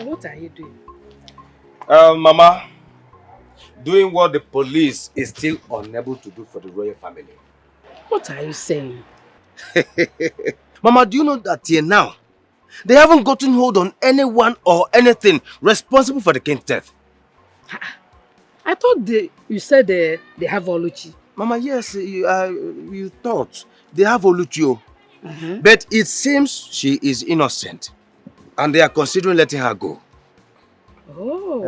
What are you doing? Mama, doing what the police is still unable to do for the royal family. What are you saying? Mama, do you know that till now, they haven't gotten hold on anyone or anything responsible for the king's death? I thought you said they have Oluchi. Mama, yes, you thought they have Oluchi. But it seems she is innocent and they are considering letting her go. Oh.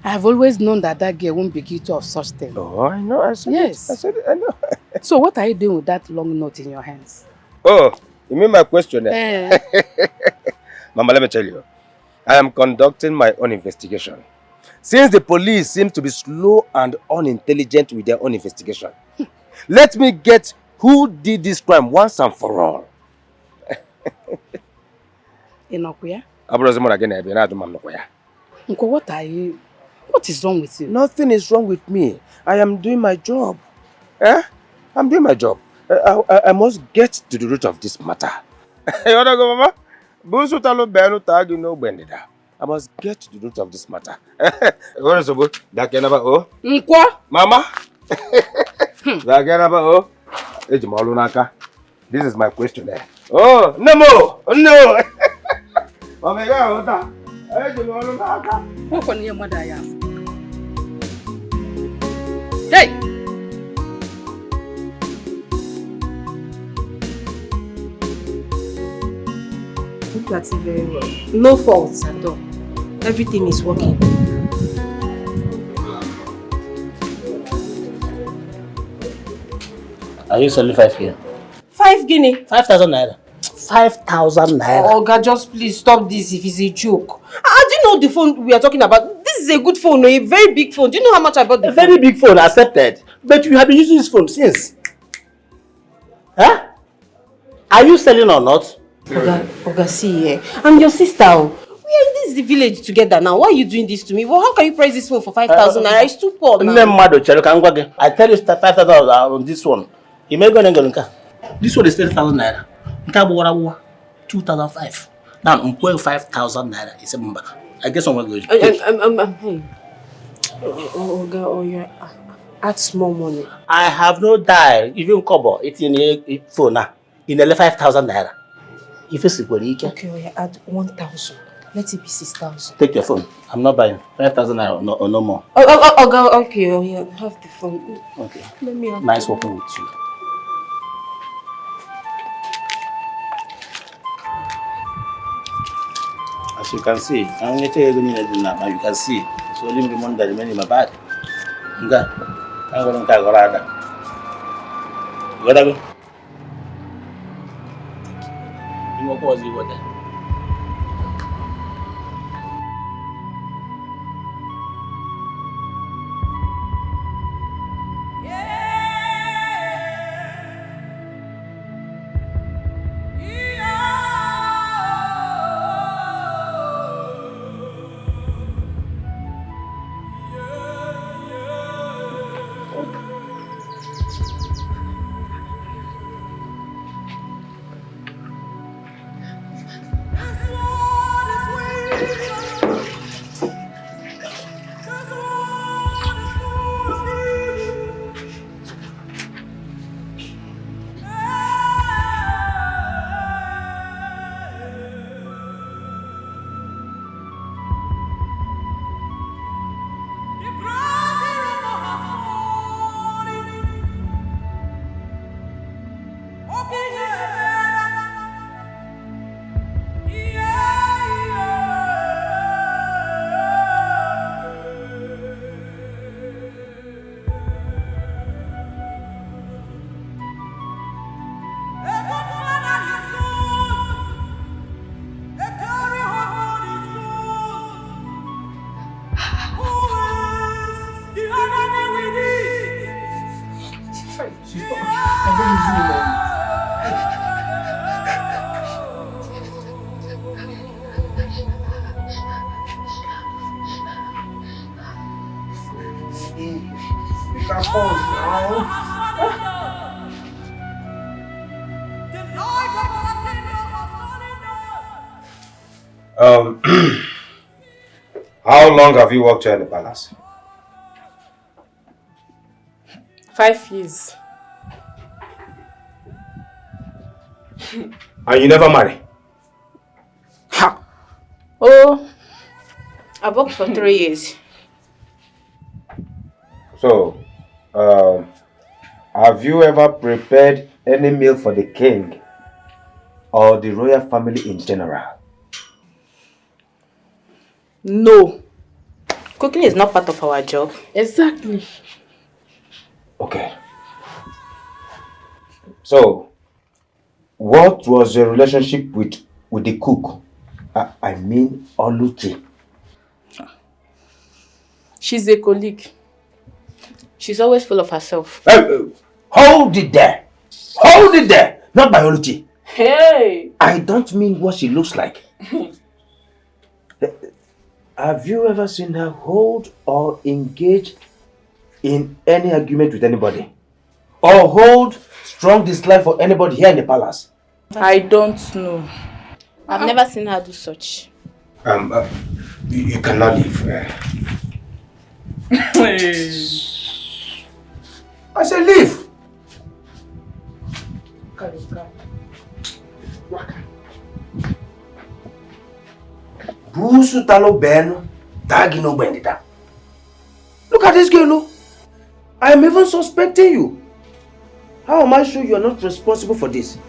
I have always known that girl won't be guilty of such things. Oh, I know. I said yes. I said it. I know. So what are you doing with that long note in your hands? Oh, you mean my question? Mama, let me tell you. I am conducting my own investigation. Since the police seem to be slow and unintelligent with their own investigation, let me get who did this crime once and for all. Enokuya? Uncle, what is wrong with you? Nothing is wrong with me. I am doing my job. I'm doing my job. I must get to the root of this matter. You wanna go, Mama? I must get to the root of this matter. Mama? This is my questionnaire. Oh, no more! No! Hey! Look at it very well. No faults at all. Everything is working. Are you selling 5K? 5 guinea. 5,000 naira. 5,000 naira. Oh, God, just please stop this if it's a joke. Do you know the phone we are talking about? This is a good phone, a very big phone. Do you know how much I bought the phone? Very big phone, accepted. But you have been using this phone since. Huh? Are you selling or not? Oga, see, I'm your sister. We are in this village together now. Why are you doing this to me? Well, how can you price this phone for 5,000 naira? It's too poor now. I tell you 5,000 on this one. You may go and go. This one is 10,000 naira. 2,005. Now, I'm going 5,000 naira. It's a number. I guess I'm going to go. Hey. Oga, you add small money. I have no dial. Even kobo. It's in a phone now. In 5,000 naira. If it's okay, add 1,000. Let it be 6,000. Take your phone. I'm not buying 5,000 naira or no more. Okay, have the phone. Okay. Let me have nice working with you. As you can see, I'm going to tell you now. You can see it's only the money that remains in my bag. I'm going to go. You got to go. You know what you got. How long have you worked here in the palace? 5 years. And you never marry? Ha! Oh, I've worked for 3 years. So, have you ever prepared any meal for the king or the royal family in general? No. Cooking is not part of our job. Exactly. Okay. So, what was your relationship with the cook? I mean, Oluchi. She's a colleague. She's always full of herself. Hold it there. Hold it there. Not biology. Hey! I don't mean what she looks like. Have you ever seen her hold or engage in any argument with anybody? Or hold strong dislike for anybody here in the palace? I don't know. I've never seen her do such. You cannot leave. I said leave. Busu talo beno, tagi no bendita. Look at this girl, no? I am even suspecting you. How am I sure you are not responsible for this?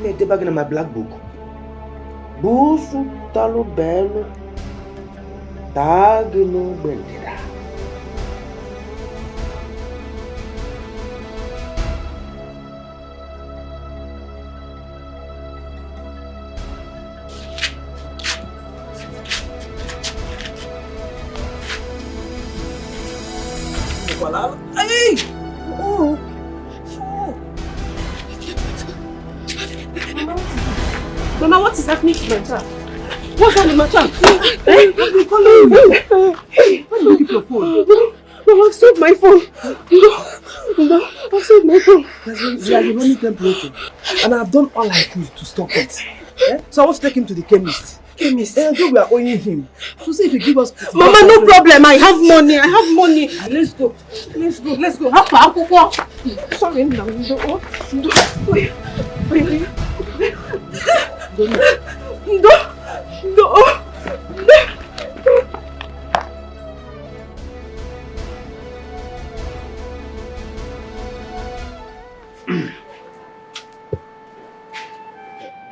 Let me back in my black book. Busu talo beno, tagi no bendita. Walala. Hey! Oh! Mama, what is happening to my child? What's happening to my child? I've been calling you. Why do you keep your phone? Mama, I've sold my phone. No, I've sold my phone. There's a running temperature. And I've done all I could to stop it. So I want to take him to the chemist. Chemist? And we are owing him. To see if he give us... Mama, no problem. I have money. I have money. Let's go. Let's go. Let's go. Sorry, no. Wait. No.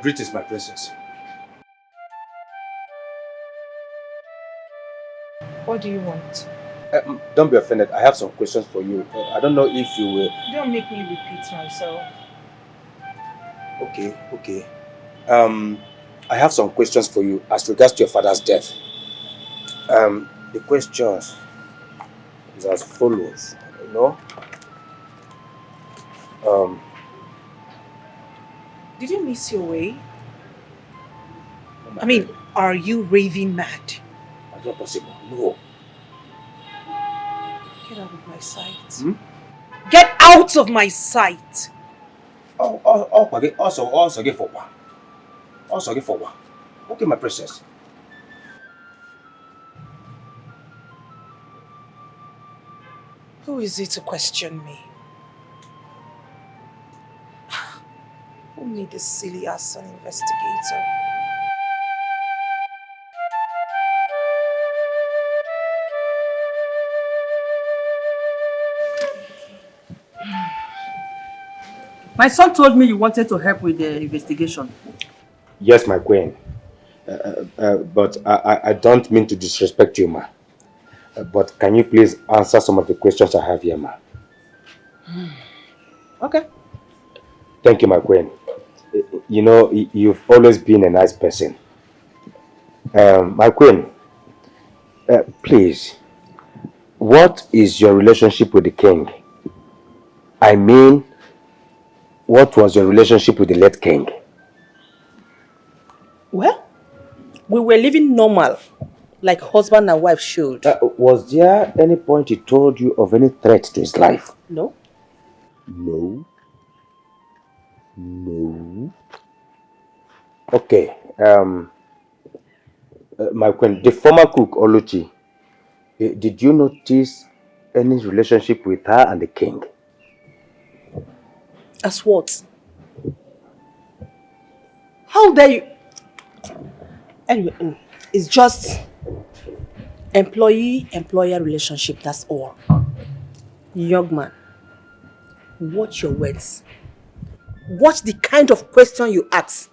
Greetings, my princess. What do you want? Don't be offended. I have some questions for you. I don't know if you will... Don't make me repeat myself. Okay. I have some questions for you as regards to your father's death. The questions is as follows, Did you miss your way? I mean, are you raving mad? That's not possible. No. Get out of my sight. Get out of my sight! Also get for one. Okay, my princess. Who is it to question me? Who made this silly ass an investigator? My son told me you wanted to help with the investigation. Yes, my queen. But I don't mean to disrespect you, ma. But can you please answer some of the questions I have here, ma? Okay. Thank you, my queen. You know, you've always been a nice person. My queen, please, what is your relationship with the king? I mean, what was your relationship with the late king? Well, we were living normal, like husband and wife should. Was there any point he told you of any threat to his life? No. No. Okay. My queen, the former cook, Oluchi, did you notice any relationship with her and the king? As what? How dare you? Anyway, it's just employee-employer relationship, that's all. Young man, watch your words. Watch the kind of question you ask.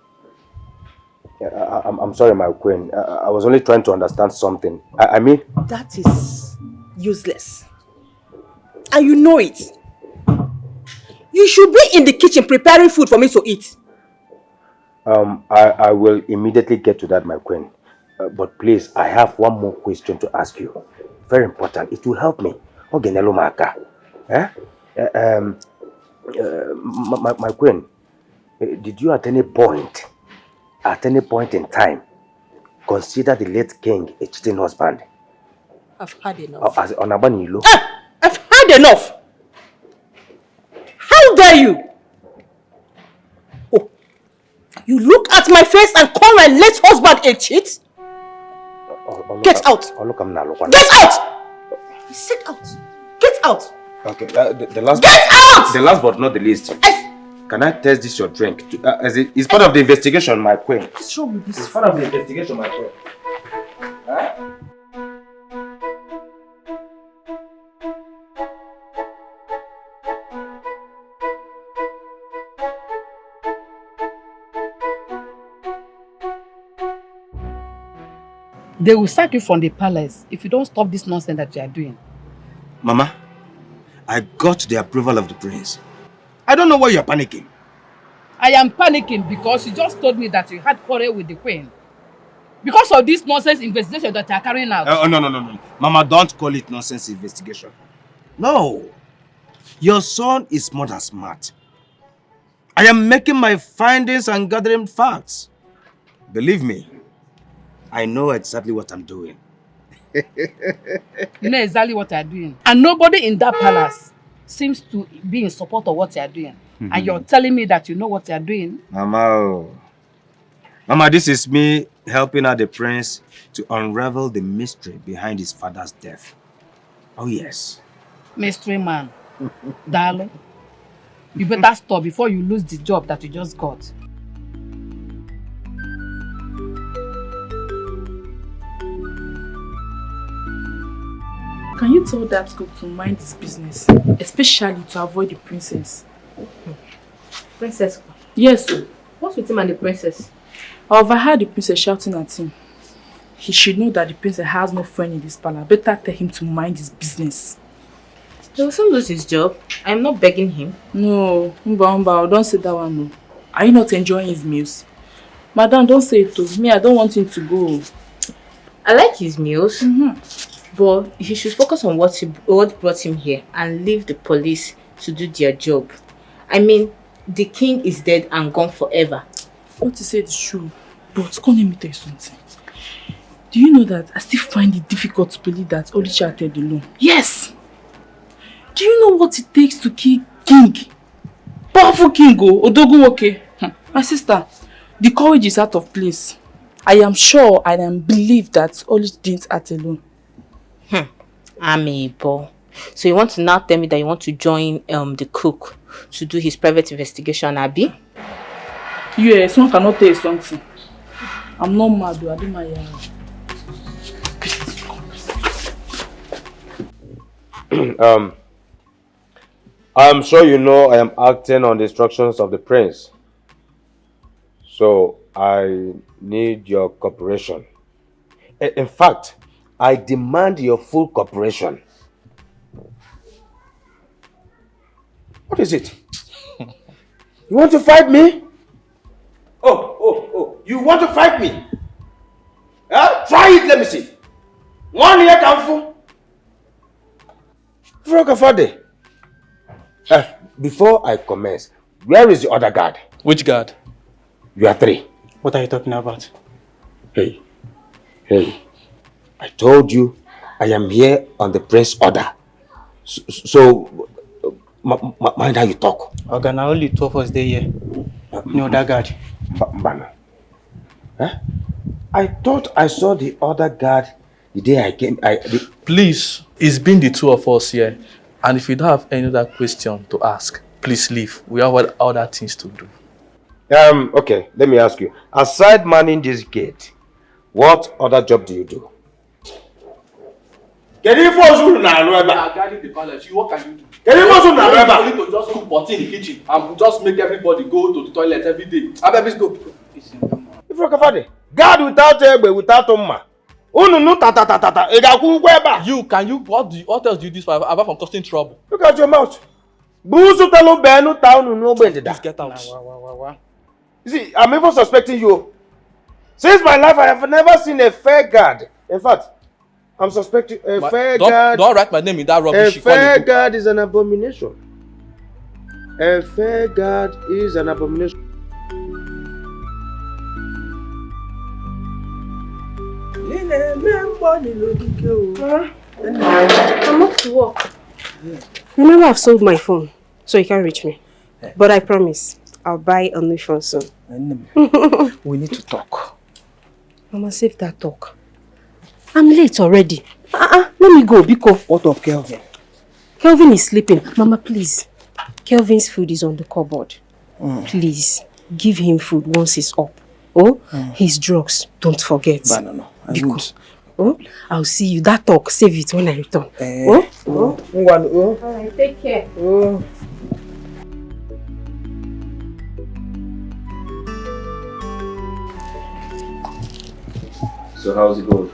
I'm sorry, my queen. I was only trying to understand something. I mean... That is useless. And you know it. You should be in the kitchen preparing food for me to eat. I will immediately get to that, my queen. But please, I have one more question to ask you. Very important. It will help me. My queen, did you at any point in time, consider the late king a cheating husband? I've had enough. As Onabanilo. I've had enough. How dare you? Oh, you look at my face and call my late husband a cheat? Get out! Get out! I said out. Get out! Okay, the last. Get out! The last but not the least. Can I test this your drink? It's part of the investigation, my queen. What's wrong with this? It's part of the investigation, my queen. They will sack you from the palace if you don't stop this nonsense that you are doing. Mama, I got the approval of the prince. I don't know why you are panicking. I am panicking because you just told me that you had quarrel with the queen. Because of this nonsense investigation that you are carrying out. No. Mama, don't call it nonsense investigation. No. Your son is more than smart. I am making my findings and gathering facts. Believe me, I know exactly what I'm doing. You know exactly what you're doing. And nobody in that palace seems to be in support of what you're doing. And you're telling me that you know what you're doing. Mama, Mama, this is me helping out the prince to unravel the mystery behind his father's death. Oh, yes. Mystery man. Darling, you better stop before you lose the job that you just got. Can you tell that cook to mind his business, especially to avoid the princess? Princess? Yes. What's with him and the princess? I overheard the princess shouting at him. He should know that the princess has no friend in this palace. Better tell him to mind his business. He will soon lose his job. I'm not begging him. No, Umba, don't say that one. No. Are you not enjoying his meals? Madam, don't say it to me. I don't want him to go. I like his meals, but he should focus on what brought him here and leave the police to do their job. I mean, the king is dead and gone forever. What you said is true, but come let me tell you something. Do you know that I still find it difficult to believe that Odicha acted alone? Yes! Do you know what it takes to kill king? Powerful king, Odogunwoke. My sister, the courage is out of place. I am sure and I believe that Odicha didn't act alone. Amiibo. So you want to now tell me that you want to join the cook to do his private investigation, Abi? Yes, one cannot tell you something. I'm not mad, I do my I'm sure you know I am acting on the instructions of the prince. So I need your cooperation. In fact, I demand your full cooperation. What is it? You want to fight me? Oh, you want to fight me? Try it, let me see. One year, Kamfu. Frogafade. Before I commence, where is the other guard? Which guard? You are three. What are you talking about? Hey. I told you I am here on the prince's order. So mind how you talk. Okay, now only two of us there here. No, that guard. Mbana. I thought I saw the other guard the day I came. Please, it's been the two of us here. And if you don't have any other question to ask, please leave. We have other things to do. Okay, let me ask you. Aside manning this gate, what other job do you do? Can you are guarding the palace. What can you do? You need to just cook pot in the kitchen and just make everybody go to the toilet every day. Let's go. Guard without egbe, without umma. What else do you do apart from causing trouble? Look at your mouth. Please get out. You see, I'm even suspecting you. Since my life, I have never seen a fair guard. In fact, I'm suspecting a fair guard. Don't write my name in that rubbish. A fair guard is an abomination. A fair guard is an abomination. I'm off to work. Remember, I've sold my phone, so you can't reach me. But I promise, I'll buy a new phone soon. We need to talk. Mama, save that talk. I'm late already. Let me go, Biko. What of Kelvin? Kelvin is sleeping. Mama, please. Kelvin's food is on the cupboard. Please, give him food once he's up. His drugs, don't forget. No, I won't. I'll see you. That talk, save it when I return. Alright, take care. So how's it going?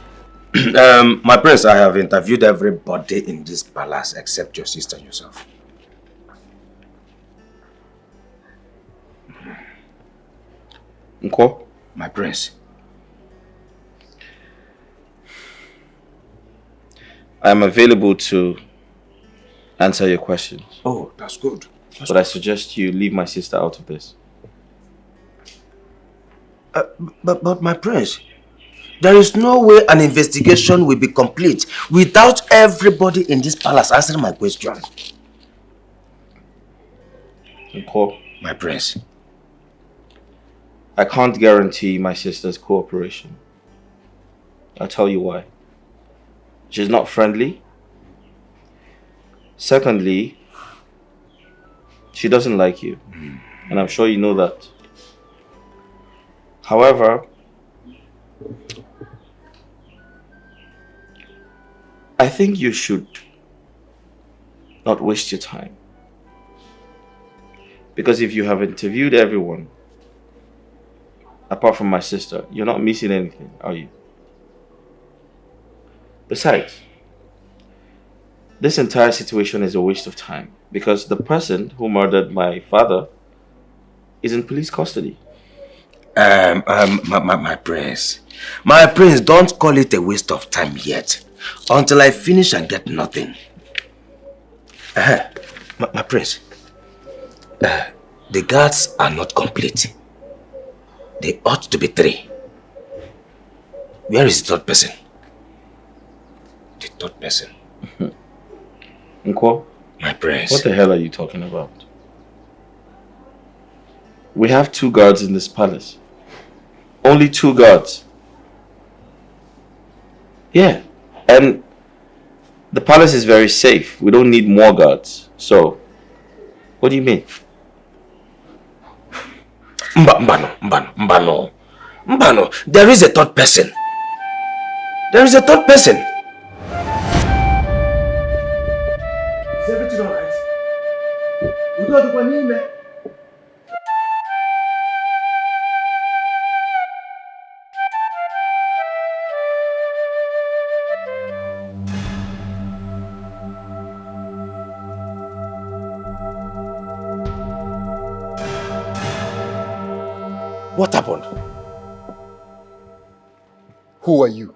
My prince, I have interviewed everybody in this palace except your sister and yourself. Nko, my prince. I am available to answer your questions. Oh, that's good. But I suggest you leave my sister out of this. But my prince, there is no way an investigation will be complete without everybody in this palace answering my question. Okay. My prince. I can't guarantee my sister's cooperation. I'll tell you why. She's not friendly. Secondly, she doesn't like you. And I'm sure you know that. However, I think you should not waste your time. Because if you have interviewed everyone, apart from my sister, you're not missing anything, are you? Besides, this entire situation is a waste of time because the person who murdered my father is in police custody. My prince. My prince, don't call it a waste of time yet. Until I finish and get nothing. My prince. The guards are not complete. They ought to be 3. Where is the third person? The third person. Nko? My prince. What the hell are you talking about? We have 2 guards in this palace. Only 2 guards. Yeah. And the palace is very safe. We don't need more guards. So, what do you mean? Mbano. There is a third person. There is a third person. Is everything alright? You don't do anything. What happened? Who are you?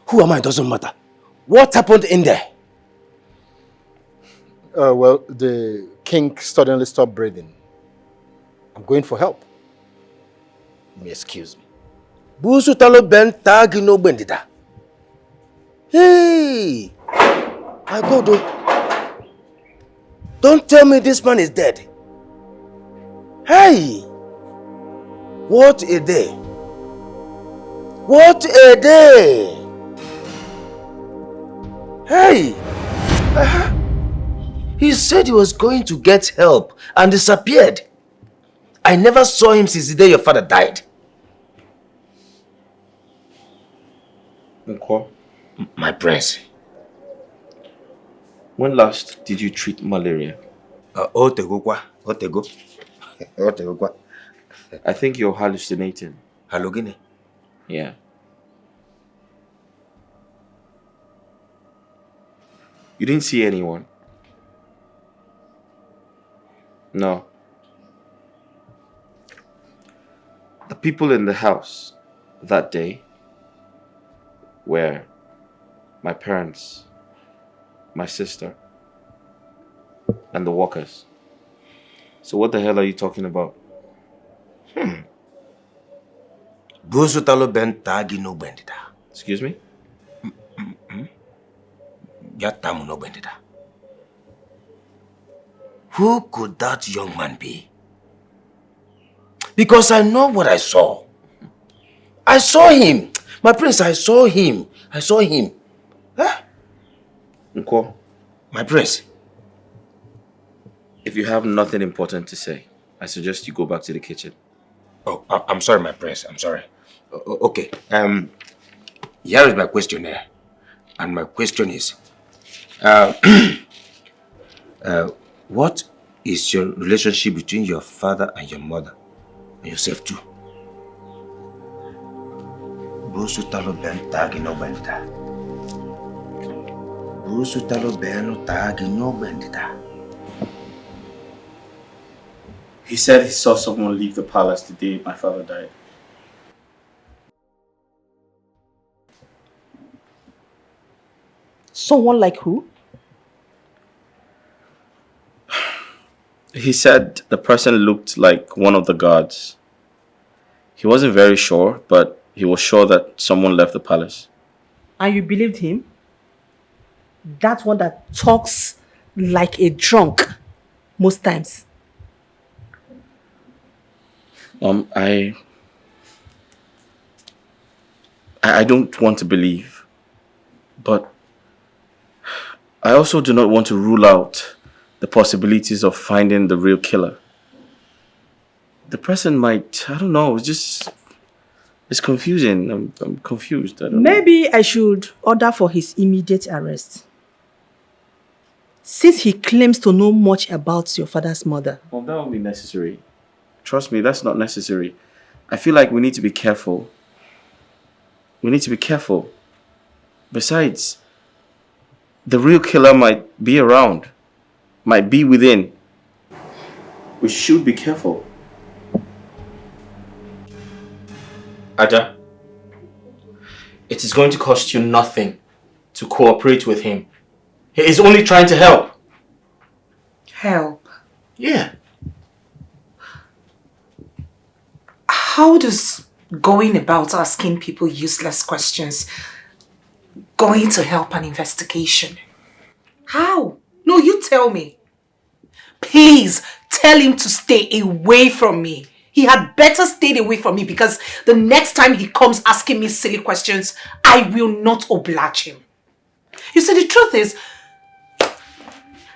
Who am I? Doesn't matter. What happened in there? Well, the king suddenly stopped breathing. I'm going for help. Excuse me. Busu talo ben tagi no bendida. Hey! My God, oh. Don't tell me this man is dead. Hey! What a day. What a day. Hey! He said he was going to get help and disappeared. I never saw him since the day your father died. Okay. My prince. When last did you treat malaria? I think you're hallucinating. Hallucinating? Yeah. You didn't see anyone? No. The people in the house that day were my parents, my sister, and the workers. So what the hell are you talking about? Excuse me? Who could that young man be? Because I know what I saw. I saw him. My prince, I saw him. I saw him. Huh? Nko, my prince. If you have nothing important to say, I suggest you go back to the kitchen. Oh, I'm sorry, my prince. I'm sorry. Okay. Here is my questionnaire. And my question is, what is your relationship between your father and your mother? And yourself too? Busutalo ben tagi no bendita. Busutalo ben tagi no bendita. He said he saw someone leave the palace the day my father died. Someone like who? He said the person looked like one of the guards. He wasn't very sure, but he was sure that someone left the palace. And you believed him? That one that talks like a drunk most times. I don't want to believe, but I also do not want to rule out the possibilities of finding the real killer. The person might, I don't know, it's confusing. I'm confused. I don't know. Maybe I should order for his immediate arrest. Since he claims to know much about your father's mother. Well, that won't be necessary. Trust me, that's not necessary. I feel like we need to be careful. We need to be careful. Besides, the real killer might be around, might be within. We should be careful. Ada, it is going to cost you nothing to cooperate with him. He is only trying to help. Help? Yeah. How does going about asking people useless questions going to help an investigation? How? No, you tell me. Please tell him to stay away from me. He had better stay away from me because the next time he comes asking me silly questions, I will not oblige him. You see, the truth is,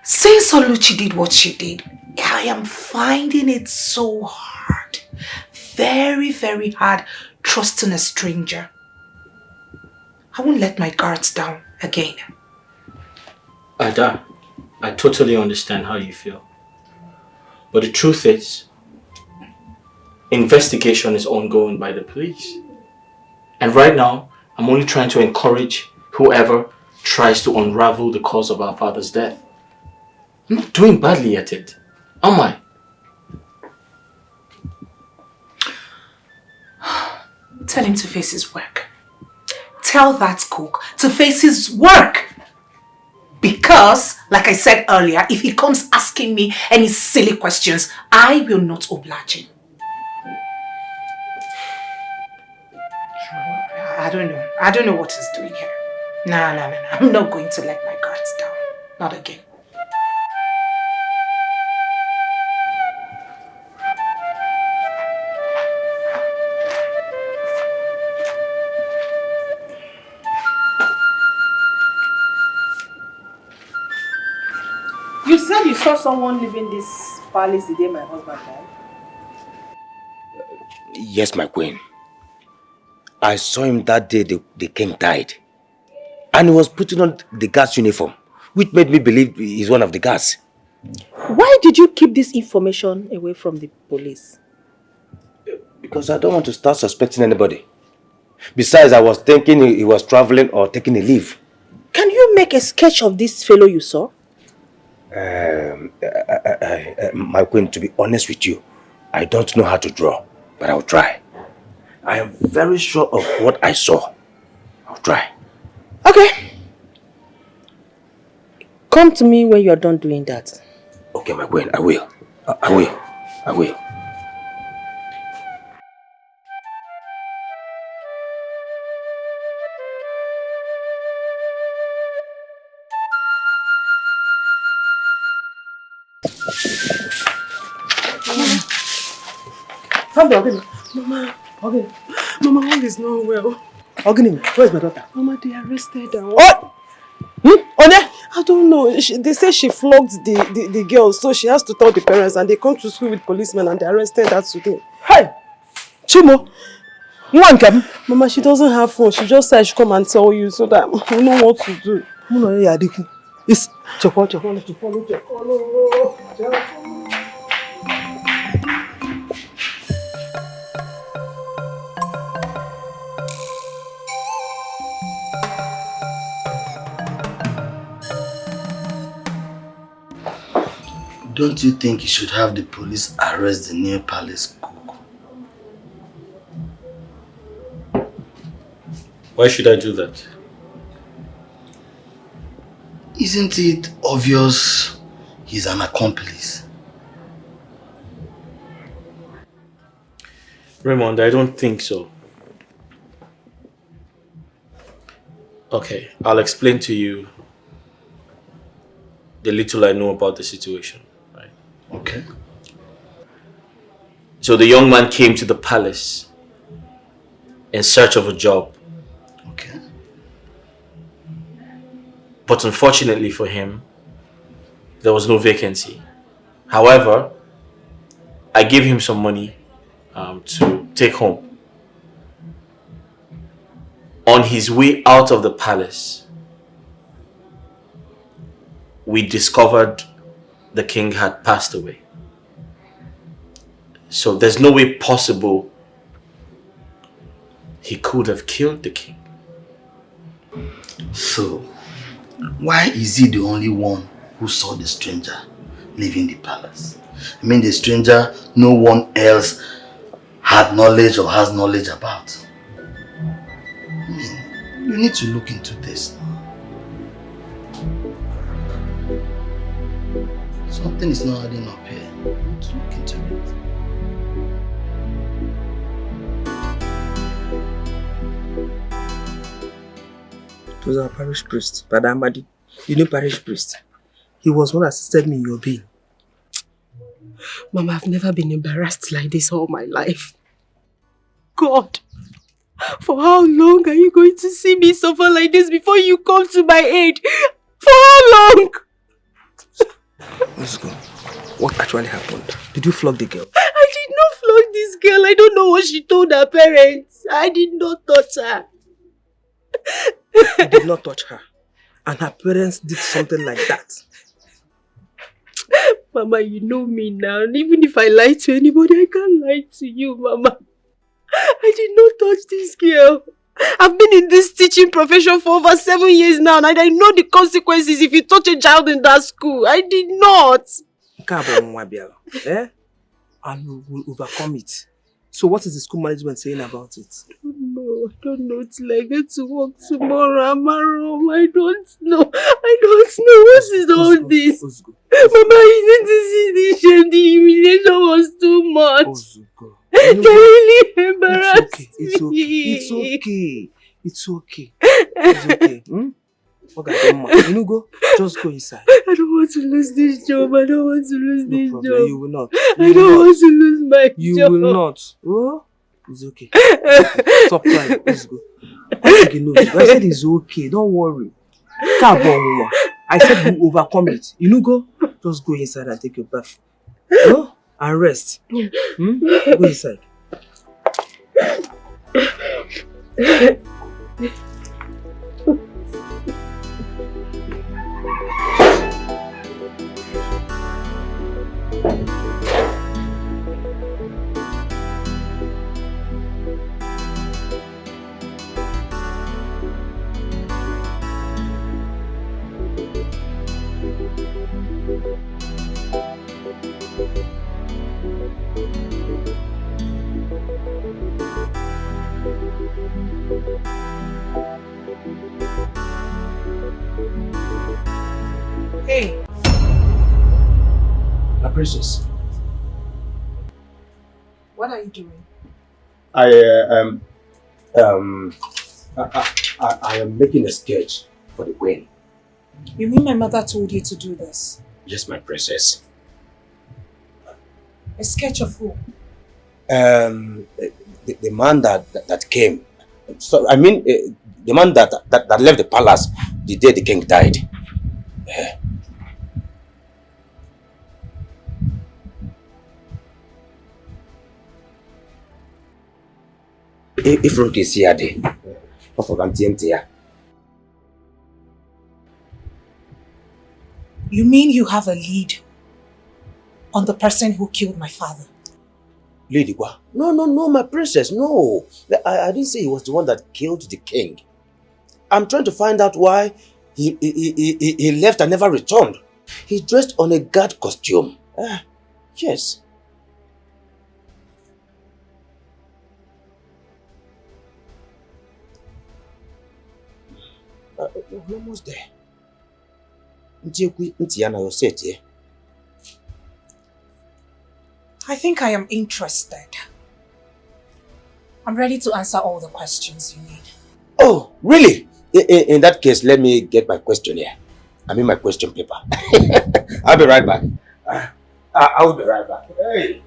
since Oluchi did what she did, I am finding it so hard. Very, very hard trusting a stranger. I won't let my guards down again. Ada, I totally understand how you feel. But the truth is, investigation is ongoing by the police. And right now, I'm only trying to encourage whoever tries to unravel the cause of our father's death. I'm not doing badly at it, am I? Tell him to face his work. Tell that cook to face his work. Because, like I said earlier, if he comes asking me any silly questions, I will not oblige him. I don't know what he's doing here. No. I'm not going to let my guards down. Not again. You said you saw someone leaving this palace the day my husband died? Yes, my queen. I saw him that day the king died. And he was putting on the guard's uniform, which made me believe he's one of the guards. Why did you keep this information away from the police? Because I don't want to start suspecting anybody. Besides, I was thinking he was traveling or taking a leave. Can you make a sketch of this fellow you saw? My queen, to be honest with you, I don't know how to draw, but I'll try. I am very sure of what I saw. I'll try. Okay. Come to me when you are done doing that. Okay, my queen, I will. I will. Mama, okay. Mama, all is not well. Ogini, where's my daughter? Mama, they arrested her. What? Onya? I don't know. They say she flogged the girl, so she has to tell the parents, and they come to school with policemen and they arrested her today. Hey! Chimo! Mama, she doesn't have phone. She just said I should come and tell you so that we know what to do. It's Chokolo. Don't you think you should have the police arrest the new palace cook? Why should I do that? Isn't it obvious he's an accomplice? Raymond, I don't think so. Okay, I'll explain to you the little I know about the situation. Right? Okay. So the young man came to the palace in search of a job. Okay. But unfortunately for him, there was no vacancy. However, I gave him some money to take home. On his way out of the palace, we discovered the king had passed away. So there's no way possible he could have killed the king. So, why is he the only one who saw the stranger leaving the palace? I mean, the stranger no one else had knowledge or has knowledge about. I mean, you need to look into this. Something is not adding up here. You need to look into it. It was our parish priest, Brother Amadi. You know parish priest? He was one that assisted me in your bail. Mama, I've never been embarrassed like this all my life. God, for how long are you going to see me suffer like this before you come to my aid? For how long? Let's go. What actually happened? Did you flog the girl? I did not flog this girl. I don't know what she told her parents. I did not touch her. You did not touch her. And her parents did something like that. Mama, you know me now. Even if I lie to anybody, I can't lie to you, Mama. I did not touch this girl. I've been in this teaching profession for over 7 years now, and I know the consequences if you touch a child in that school. I did not. Eh? And we will overcome it. So what is the school management saying about it? I don't know till I get to work tomorrow. I'm home. I don't know. What is all this? Mama, you need to see the shame. The humiliation was too much. They really embarrassed me. It's okay. It's okay. You go. Just go inside. I don't want to lose this job. I don't want to lose this job. You will not. I don't want to lose my job. You will not. Oh? It's okay. Stop crying. Let's go. I said it's okay. Don't worry. I said you overcome it. You go. Just go inside and take your bath. No? And rest. Go inside. Hey. My princess. What are you doing? I am making a sketch for the queen. You mean my mother told you to do this? Yes, my princess. A sketch of who? The man that came. So I mean, the man that left the palace the day the king died. If Rook is here, You mean you have a lead on the person who killed my father? Lady Gua. No, my princess, no. I didn't say he was the one that killed the king. I'm trying to find out why he left and never returned. He dressed on a guard costume. Yes. We're almost there. I think I am interested. I'm ready to answer all the questions you need. Oh, really? In that case, let me get my question here. I mean my question paper. I'll be right back. I will be right back. Hey.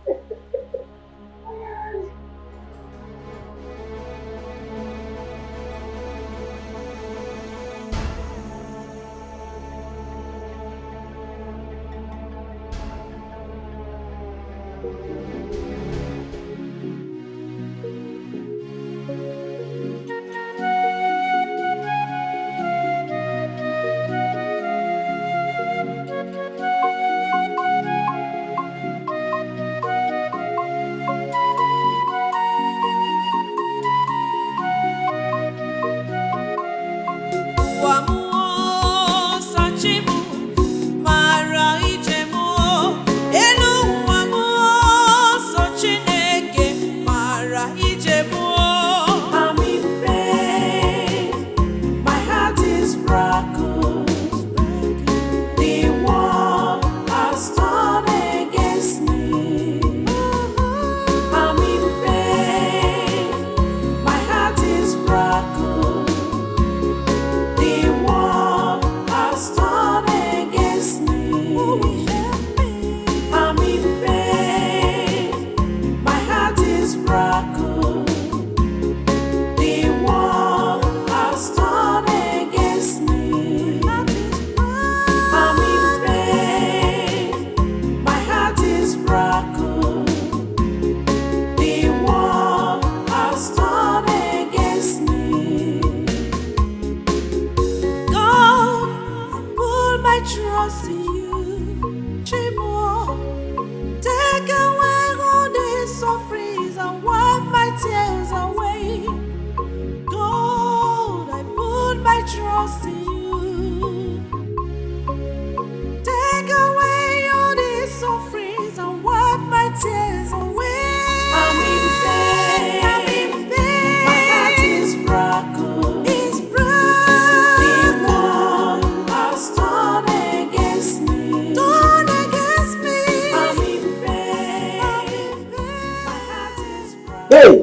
Hey!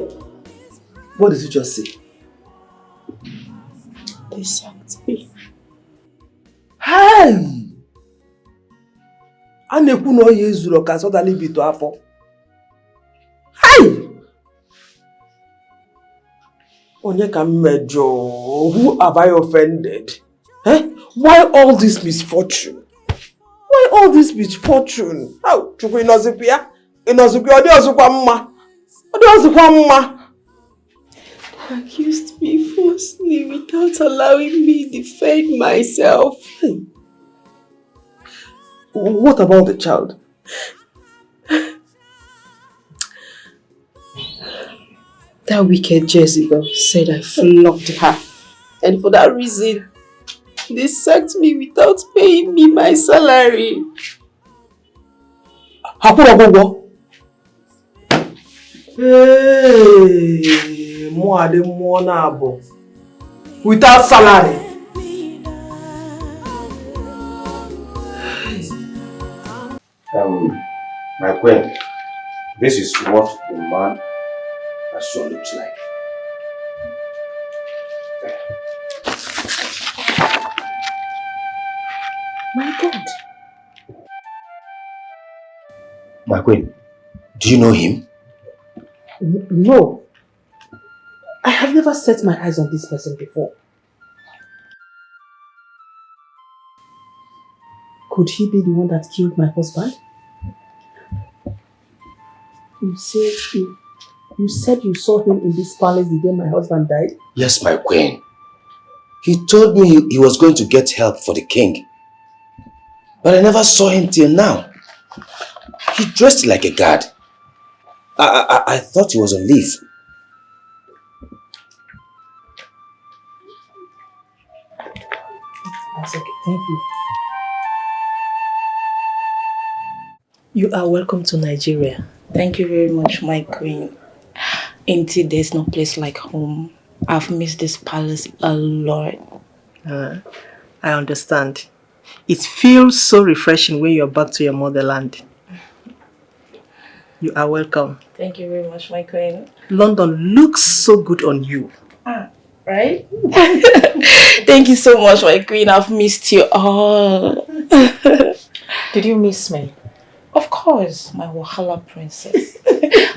What did you just say? They sacked me. Hey! A na-ekwu na oyi ezuru ka sọdali bito afọ. Hey! Onye ka m mejọ? Who have I offended? Eh? Why all this misfortune? Why all this misfortune? How? Chukwu inozikwa ya? Inozikwa ọ dị ọzọkwa mma? Ọ dị ọzọkwa mma? They accused me falsely without allowing me defend myself. What about the child? That wicked Jezebel said I flogged her. And for that reason, they sacked me without paying me my salary. Hey, more than more now, without salary. My queen, this is what the man actually looks like. My God. My queen, do you know him? No. I have never set my eyes on this person before. Could he be the one that killed my husband? You said you saw him in this palace the day my husband died? Yes, my queen. He told me he was going to get help for the king. But I never saw him till now. He dressed like a guard. I thought he was on leave. That's okay, thank you. You are welcome to Nigeria. Thank you very much, my queen. Indeed, there's no place like home. I've missed this palace a lot. I understand. It feels so refreshing when you're back to your motherland. You are welcome. Thank you very much, my queen. London looks so good on you. Right? Thank you so much, my queen. I've missed you all. Did you miss me? Of course, my Wahala princess.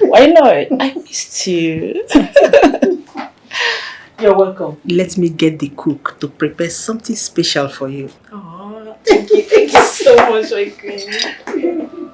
Why not? I missed you. You're welcome. Let me get the cook to prepare something special for you. Oh, thank you so much, my queen.